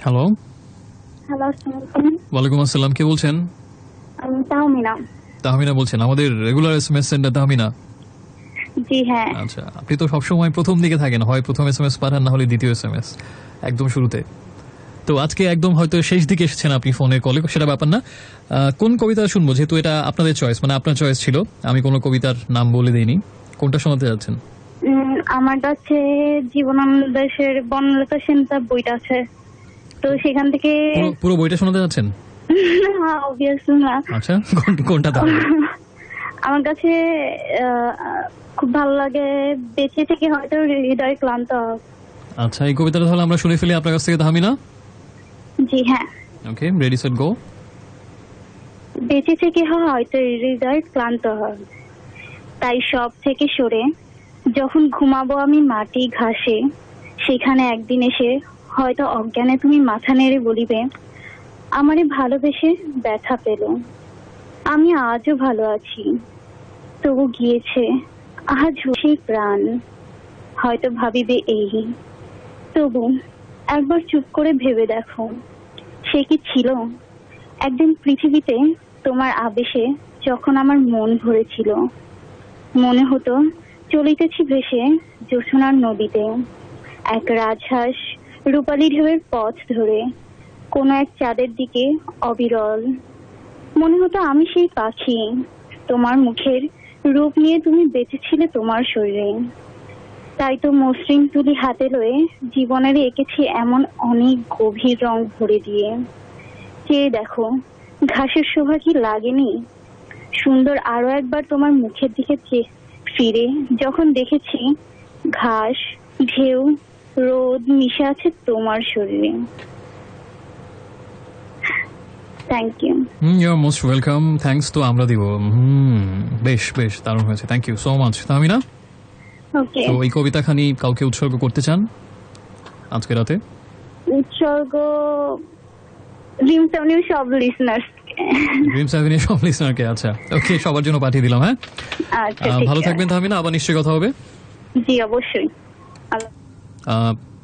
হ্যালো। ওয়ালাইকুম আসসালাম, কে বলছেন? তাহমিনা বলছেন, আমাদের রেগুলার SMS সেন্ডার তাহমিনা? জি হ্যাঁ। আচ্ছা, আপনি তো সবসময় প্রথম দিকে থাকেন, হয় প্রথম SMS পাঠান, না হলে দ্বিতীয় SMS একদম শুরুতে। তো আজকে একদম হয়তো শেষ দিকে এসেছেন আপনি ফোনের কলে, সেটা ব্যাপার না। কোন কবিতা শুনবো, যেহেতু এটা আপনাদের চয়েস, মানে আপনার চয়েস ছিল, আমি কোনো কবিতার নাম বলে দিইনি, কোনটা শোনাতে যাচ্ছেন? আমার কাছে জীবনানন্দ দাশের বনলতা সেন তার বইটা আছে, তো সেখান থেকে পুরো বইটা শোনাতে যাচ্ছেন? হ্যাঁ, অবভিয়াসলি না। আচ্ছা, কোনটা তাহলে? আমার কাছে খুব ভালো লাগে বেঁচে থেকে হয়তো হৃদয় ক্লান্ত। আচ্ছা, এই কবিতাটা তাহলে আমরা শুনে ফেলি আপনার কাছ থেকে, তাহমিনা। জি হ্যাঁ, ওকে, রেডি সেট গো। বেঁচে থেকে হয়তো হৃদয় ক্লান্ত হয়, তাই সব থেকে সরে যখন ঘুমাবো আমি মাটি ঘাসে, সেখানে একদিন এসে হয়তো অজ্ঞানে তুমি মাথা নেড়ে বলিবে আমারে ভালোবেসে ব্যথা পেল। আমি আজও ভালো আছি, তবু গিয়েছে আজ সেই প্রাণ, হয়তো ভাবিবে এই, তবু একবার চুপ করে ভেবে দেখো সে কি ছিল একদিন পৃথিবীতে তোমার আবেশে, যখন আমার মন ভরেছিল, মনে হতো চলিতেছি ভেসে জোছনার নদীতে, এক রাজহাঁস রূপালী ঢেউয়ের পথ ধরে কোনো এক চাঁদের দিকে অবিরল, মনে হতো আমি সেই পাখি, তোমার মুখের রূপ নিয়ে তুমি বেঁচেছিলে তোমার শরীরে। তাই তো মসৃণ তুলি হাতে লয়ে জীবনের এঁকেছি এমন অনেক গভীর রং ভরে দিয়ে। চেয়ে দেখো ঘাসের শোভা কি লাগেনি সুন্দর, আরো একবার তোমার মুখের দিকে ফিরে যখন দেখেছি ঘাস, ঢেউ, রোদ মিশে আছে তোমার শরীরে। Thank you. You are most welcome. Thanks তো আমরা দিব। বেশ বেশ দারুণ হয়েছে, thank you so much Tahmina. Okay, তো এই কবিতাখানি কাউকে উৎসর্গ করতে চান আজকে রাতে? উৎসর্গ ড্রিমস অ্যাভিনিউ সব লিসনার্স। ড্রিমস অ্যাভিনিউ সব লিসনারকে। আচ্ছা, ওকে, সবার জন্য পাঠিয়ে দিলাম। হ্যাঁ, আচ্ছা, ভালো থাকবেন তাহমিনা, আবার নিশ্চয়ই কথা হবে। জি অবশ্যই।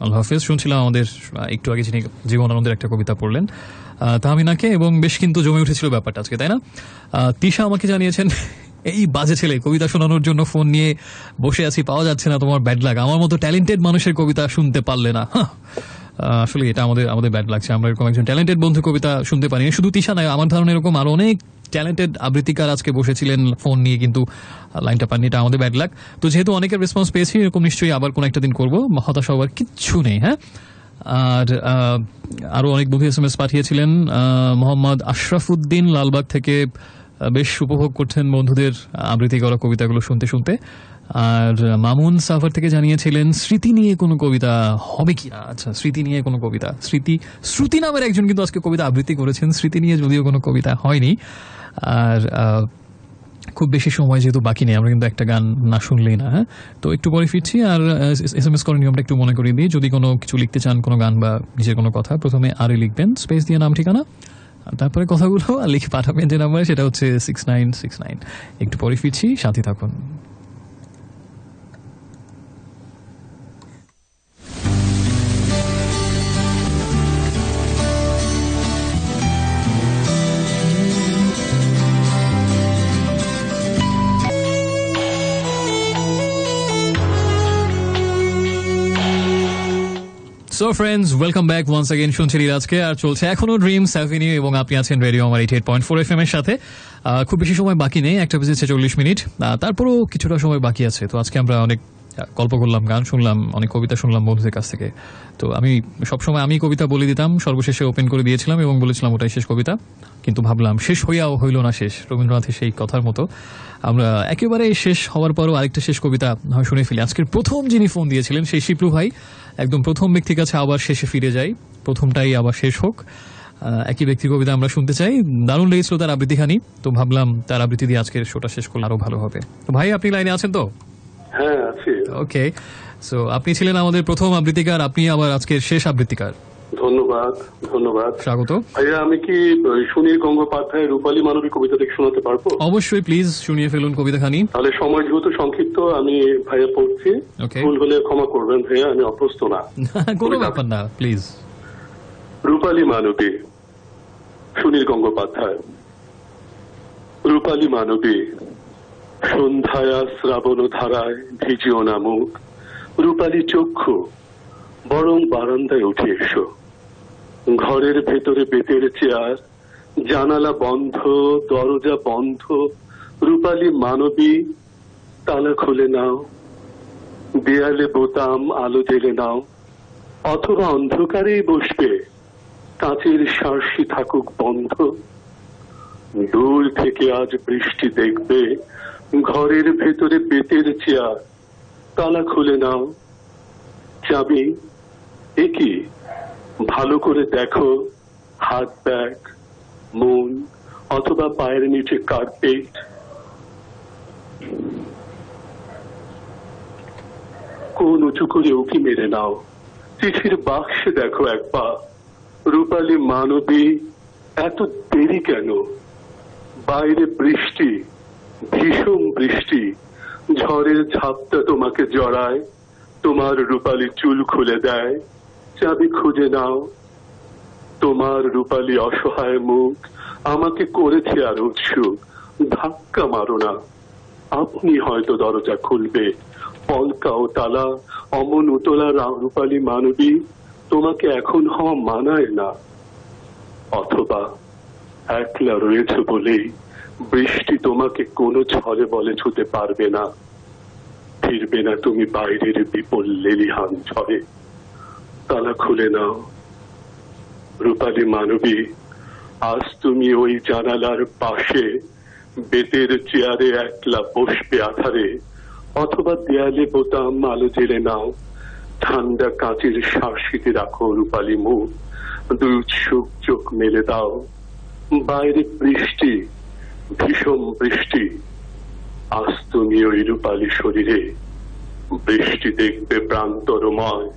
আল্লাহ হাফেজ। শুনছিলাম আমাদের একটু আগে যিনি জীবনানন্দের একটা কবিতা পড়লেন তাহমিনাকে, এবং বেশ কিন্তু জমে উঠেছিল ব্যাপারটা আজকে, তাই না? তিশা আমাকে জানিয়েছেন, এই বাজে ছেলে কবিতা শোনানোর জন্য ফোন নিয়ে বসে আছি, পাওয়া যাচ্ছে না, তোমার ব্যাড লাগ, আমার মতো ট্যালেন্টেড মানুষের কবিতা শুনতে পারলে না। আসলে এটা আমাদের ব্যাড লাগছে, আমরা এরকম একজন ট্যালেন্টেড বন্ধু কবিতা শুনতে পারিনি। শুধু তিশা নয়, আমার ধারণা এরকম আরো অনেক ট্যালেন্টেড আবৃত্তিকার আজকে বসেছিলেন ফোন নিয়ে, কিন্তু লাইনটা পাননি, এটা আমাদের ব্যাড লাগ। তো যেহেতু অনেকের রেসপন্স পেয়েছি, এরকম নিশ্চয়ই আবার কোনো একটা দিন করবো, হতাশ হওয়ার কিচ্ছু নেই। হ্যাঁ, আর আরো অনেক বন্ধু SMS পাঠিয়েছিলেন। মোহাম্মদ আশরাফুদ্দিন লালবাগ থেকে বেশ উপভোগ করছেন বন্ধুদের আবৃত্তি করা কবিতাগুলো শুনতে শুনতে। আর মামুন সাফার থেকে জানিয়েছিলেন স্মৃতি নিয়ে কোনো কবিতা হবে কি না। আচ্ছা, স্মৃতি নিয়ে কোনো কবিতা, শ্রুতি নামের একজন কিন্তু আজকে কবিতা আবৃত্তি করেছেন, স্মৃতি নিয়ে যদিও কোনো কবিতা হয়নি। আর খুব বেশি সময় যেহেতু বাকি নেই, আমরা কিন্তু একটা গান না শুনলেই না। হ্যাঁ, তো একটু পরে ফিরছি। আর SMS করার নিয়মটা একটু মনে করিয়ে দিই, যদি কোনো কিছু লিখতে চান, কোনো গান বা নিজের কোনো কথা, প্রথমে আরে লিখবেন, স্পেস দিয়ে নাম ঠিকানা, তারপরে কথাগুলো লিখে পাঠাবেন যে নাম্বার, সেটা হচ্ছে 6969। একটু পরে ফিরছি, সাথে থাকুন। So friends, welcome back once again. শুনছেন আজকে আর চলছে এখনো ড্রিমস অ্যাভিনিউ, এবং আপনি আছেন রেডিও আমার 88.4 FM এর সাথে। খুব বেশি সময় বাকি নেই, 1:40 মিনিট, তারপরও কিছুটা সময় বাকি আছে। তো আজকে আমরা অনেক গল্প করলাম, গান শুনলাম, অনেক কবিতা শুনলাম বন্ধুদের কাছ থেকে। তো আমি সবসময় আমি কবিতা বলে দিতাম, সর্বশেষে ওপেন করে দিয়েছিলাম এবং বলেছিলাম ওটাই শেষ কবিতা, কিন্তু ভাবলাম শেষ হইয়াও হইল না শেষ, রবীন্দ্রনাথের সেই কথার মতো আমরা একেবারে শেষ হওয়ার পরও আরেকটা শেষ কবিতা শুনে ফেলি। আজকের প্রথম যিনি ফোন দিয়েছিলেন সেই শিপ্লু ভাই, একদম প্রথম ব্যক্তির কাছে আবার শেষে ফিরে যাই, প্রথমটাই আবার শেষ হোক। একই ব্যক্তির কবিতা আমরা শুনতে চাই। দারুণ লেগেছিল তার আবৃত্তিখানি, তো ভাবলাম তার আবৃত্তি দিয়ে আজকের শোটা শেষ করলে আরো ভালো হবে। তো ভাই, আপনি লাইনে আছেন তো? হ্যাঁ আছি। ওকে, সো আপনি ছিলেন আমাদের প্রথম আবৃত্তিকার, আপনি আবার আজকের শেষ আবৃত্তিকার। ধন্যবাদ ধন্যবাদ, স্বাগত ভাইয়া। আমি কি সুনীল গঙ্গোপাধ্যায়ের রূপালী মানবী কবিতা থেকে শোনাতে পারবো? অবশ্যই, প্লিজ শুনিয়ে ফেলুন কবিতাখানি। তাহলে সময় যেহেতু সংক্ষিপ্ত, আমি ভাইয়া পড়ছি, ভুল হলে ক্ষমা করবেন ভাইয়া, আমি অভ্যস্ত না। কোনো ব্যাপার না, প্লিজ। রূপালী মানবী, সুনীল গঙ্গোপাধ্যায়। রূপালী মানবী, সন্ধ্যায়া শ্রাবণ ধারায় ভিজিও না মুখ, রূপালী চক্ষু বরং বারান্দায় উঠে এসো, ঘরের ভেতরে বেতের চেয়ার, জানালা বন্ধ, দরজা বন্ধ, রূপালী মানবী, তালা খুলে নাও, দেয়ালে বোতাম, আলো জেলে নাও, অথবা অন্ধকারেই বসবে, কাঁচের শার্সি থাকুক বন্ধ। দূর থেকে আজ বৃষ্টি দেখবে, ঘরের ভেতরে বেতের চেয়ার, তালা খুলে নাও, চাবি একই, ভালো করে দেখো, হাত ব্যাগ, মন, অথবা পায়ের নিচে কার্পেট। কোন উঁচু করে উকি মেরে নাও, চিঠির বাক্সে দেখো একবার, রূপালী মানবী, এত দেরি কেন? বাইরে বৃষ্টি, ভীষণ বৃষ্টি, ঝড়ের ঝাপটা তোমাকে জড়ায়, তোমার রূপালী চুল খুলে দেয়, চাবি খুঁজে নাও। তোমার রূপালী অসহায় মুখ আমাকে করেছে আর উৎসুক, ধাক্কা মারো না, আপনি হয়তো দরজা খুলবে। পলকা ও তালা, অমন উতলা রূপালী মানবী, তোমাকে এখন হওয়া মানায় না। অথবা একলা রয়েছে বলেই বৃষ্টি তোমাকে কোনো ঝড়ে বলে ছুতে পারবে না, ফিরবে না তুমি বাইরের বিপুল লেলিহান ঝড়ে। তালা খুলে নাও, রূপালী মানবী, আজ তুমি ওই জানালার পাশে বেতের চেয়ারে একলা বসবে আধারে, অথবা দেয়ালে বোতাম, আলো জেলে নাও, ঠান্ডা কাঁচের শার্সিতে রাখো রূপালী মুখ, দুই উৎসুক চোখ মেলে দাও। বাইরে বৃষ্টি, ভীষণ বৃষ্টি, আজ তুমি ওই রূপালী শরীরে বৃষ্টি দেখবে প্রান্তরময়,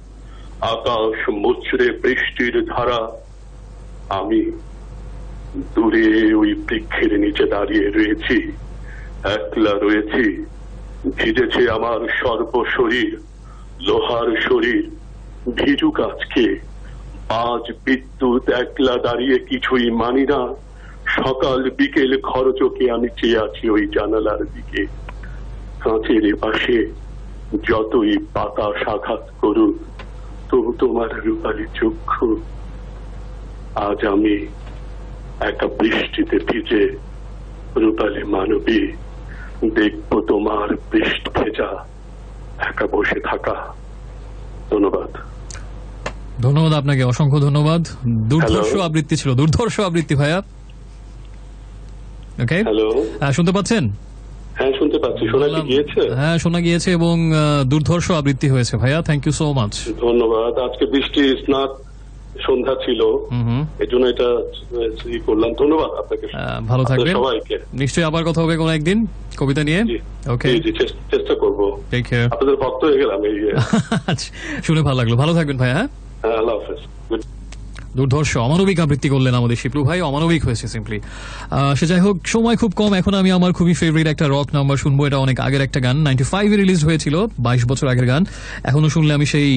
আকাশ মুচড়ে বৃষ্টির ধারা। আমি দূরে ওই বৃক্ষের নিচে দাঁড়িয়ে রয়েছি, একলা রয়েছি, ভিজেছে আমার সর্বশরীর, লোহার শরীর ভিজুক আজকে, আজ বিদ্যুৎ, একলা দাঁড়িয়ে কিছুই মানি না। সকাল বিকেল খরচকে আমি চেয়ে আছি ওই জানালার দিকে, কাঁচের পাশে যতই বাতাস আঘাত করুক, তবু তোমার রূপালী চক্ষু। আজ আমি একা বৃষ্টিতে ভিজে, রূপালী মানবী, দেখবো তোমার বৃষ্টি ভেজা একা বসে থাকা। ধন্যবাদ। ধন্যবাদ আপনাকে, অসংখ্য ধন্যবাদ। দুর্ধর্ষ আবৃত্তি ছিল, দুর্ধর্ষ আবৃত্তি ভাইয়া। ওকে, হ্যালো, শুনতে পাচ্ছেন? হ্যাঁ শুনতে পাচ্ছি। শোনা কি গিয়েছে? হ্যাঁ শোনা গিয়েছে এবং দুর্ধর্ষ আবৃত্তি হয়েছে ভাইয়া, থ্যাংক ইউ সো মাচ। ধন্যবাদ। আজকে বৃষ্টি স্নাত সন্ধ্যা ছিল, এই জন্য এটা করলাম। ধন্যবাদ আপনাকে, ভালো থাকবেন সবাইকে। নিশ্চয়ই আবার কথা হবে কোনো একদিন কবিতা নিয়ে। ওকে, চেষ্টা করবো। Take care. আপনাদের ভক্ত হয়ে গেলাম এই শুনে ভালো লাগলো, ভালো থাকবেন ভাই। হ্যাঁ, আল্লাহ হাফেজ। দুর্ধর্ষ অমানবিক আবৃত্তি করলেন আমাদের শিপ্লু ভাই, অমানবিক হয়েছে সিম্পলি। সে যাই হোক, সময় খুব কম, এখন আমি আমার খুবই ফেভারিট একটা রক নাম্বার শুনবো। এটা অনেক আগের একটা গান, 95-এ রিলিজ হয়েছিল, 22 বছর আগের গান। এখনো শুনলে আমি সেই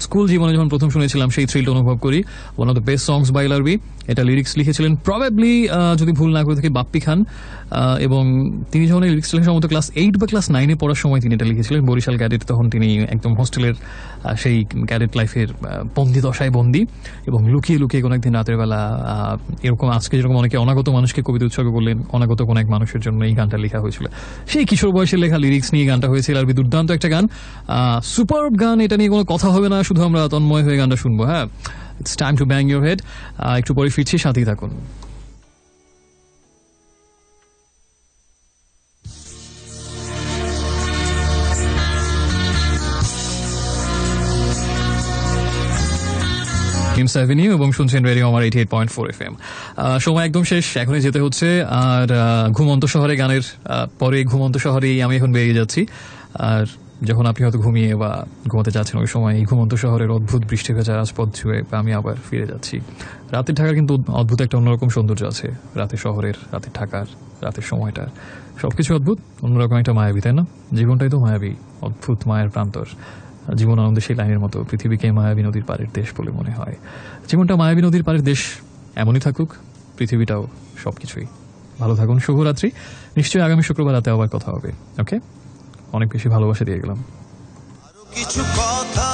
স্কুল জীবনে যখন প্রথম শুনেছিলাম সেই থ্রিলটা অনুভব করি। One of the best songs by LRB. এটা লিরিক্স লিখেছিলেন প্রবাবলি, যদি ভুল না করে থাকি, বাপ্পি খান। এবং তিনি যখন এই লিরিক্স লিখেছেন সম্ভবত ক্লাস 8 বা ক্লাস 9-এ পড়ার সময় তিনি এটা লিখেছিলেন। বরিশাল ক্যাডেট, তখন তিনি একদম হোস্টেলের সেই ক্যাডেট লাইফের বন্দি দশায় বন্দি, এবং লুকিয়ে লুকিয়ে কোনো একদিন রাতের বেলা, এরকম আজকে যেরকম অনেকে অনাগত মানুষকে কবিতা উৎসর্গ করলেন, অনাগত কোন এক মানুষের জন্য এই গানটা লেখা হয়েছিল। সেই কিশোর বয়সে লেখা লিরিক্স নিয়ে গানটা হয়েছিল। আর দুর্দান্ত একটা গান, সুপারব গান, এটা নিয়ে কোনো কথা হবে না, শুধু আমরা তন্ময় হয়ে গানটা শুনবো। হ্যাঁ, it's time to bang your head. একটু পরে ফিরছি, সাথেই থাকুন। কিমস অ্যাভিনিউ এবং শুনছেন রেডিও আমার 88.4 FM। সময় একদম শেষ, এখনই যেতে হচ্ছে। আর ঘুমন্ত শহরে গানের পরে ঘুমন্ত শহরেই আমি এখন বেরিয়ে যাচ্ছি। আর যখন আপনি হয়তো ঘুমিয়ে বা ঘুমাতে যাচ্ছেন, ওই সময় এই ঘুমন্ত শহরের অদ্ভুত বৃষ্টি ভেজা রাজপথ ছুঁয়ে আমি আবার ফিরে যাচ্ছি। রাতের ঢাকার কিন্তু অদ্ভুত একটা অন্যরকম সৌন্দর্য আছে, রাতের শহরের, রাতের ঢাকার, রাতের সময়টা, সবকিছু অদ্ভুত, অন্যরকম একটা মায়াবী, তাই না? জীবনটাই তো মায়াবী, অদ্ভুত মায়ের প্রান্তর। জীবন আনন্দে সেই লাইনের মতো, পৃথিবীকে মায়াবী নদীর পাড়ের দেশ বলে মনে হয়। জীবনটা মায়াবী নদীর পাড়ের দেশ, এমনই থাকুক, পৃথিবীটাও, সবকিছুই। ভালো থাকুন, শুভরাত্রি। নিশ্চয়ই আগামী শুক্রবার রাতে আবার কথা হবে। ওকে, অনেক বেশি ভালোবাসা দিয়ে গেলাম। কিছু কথা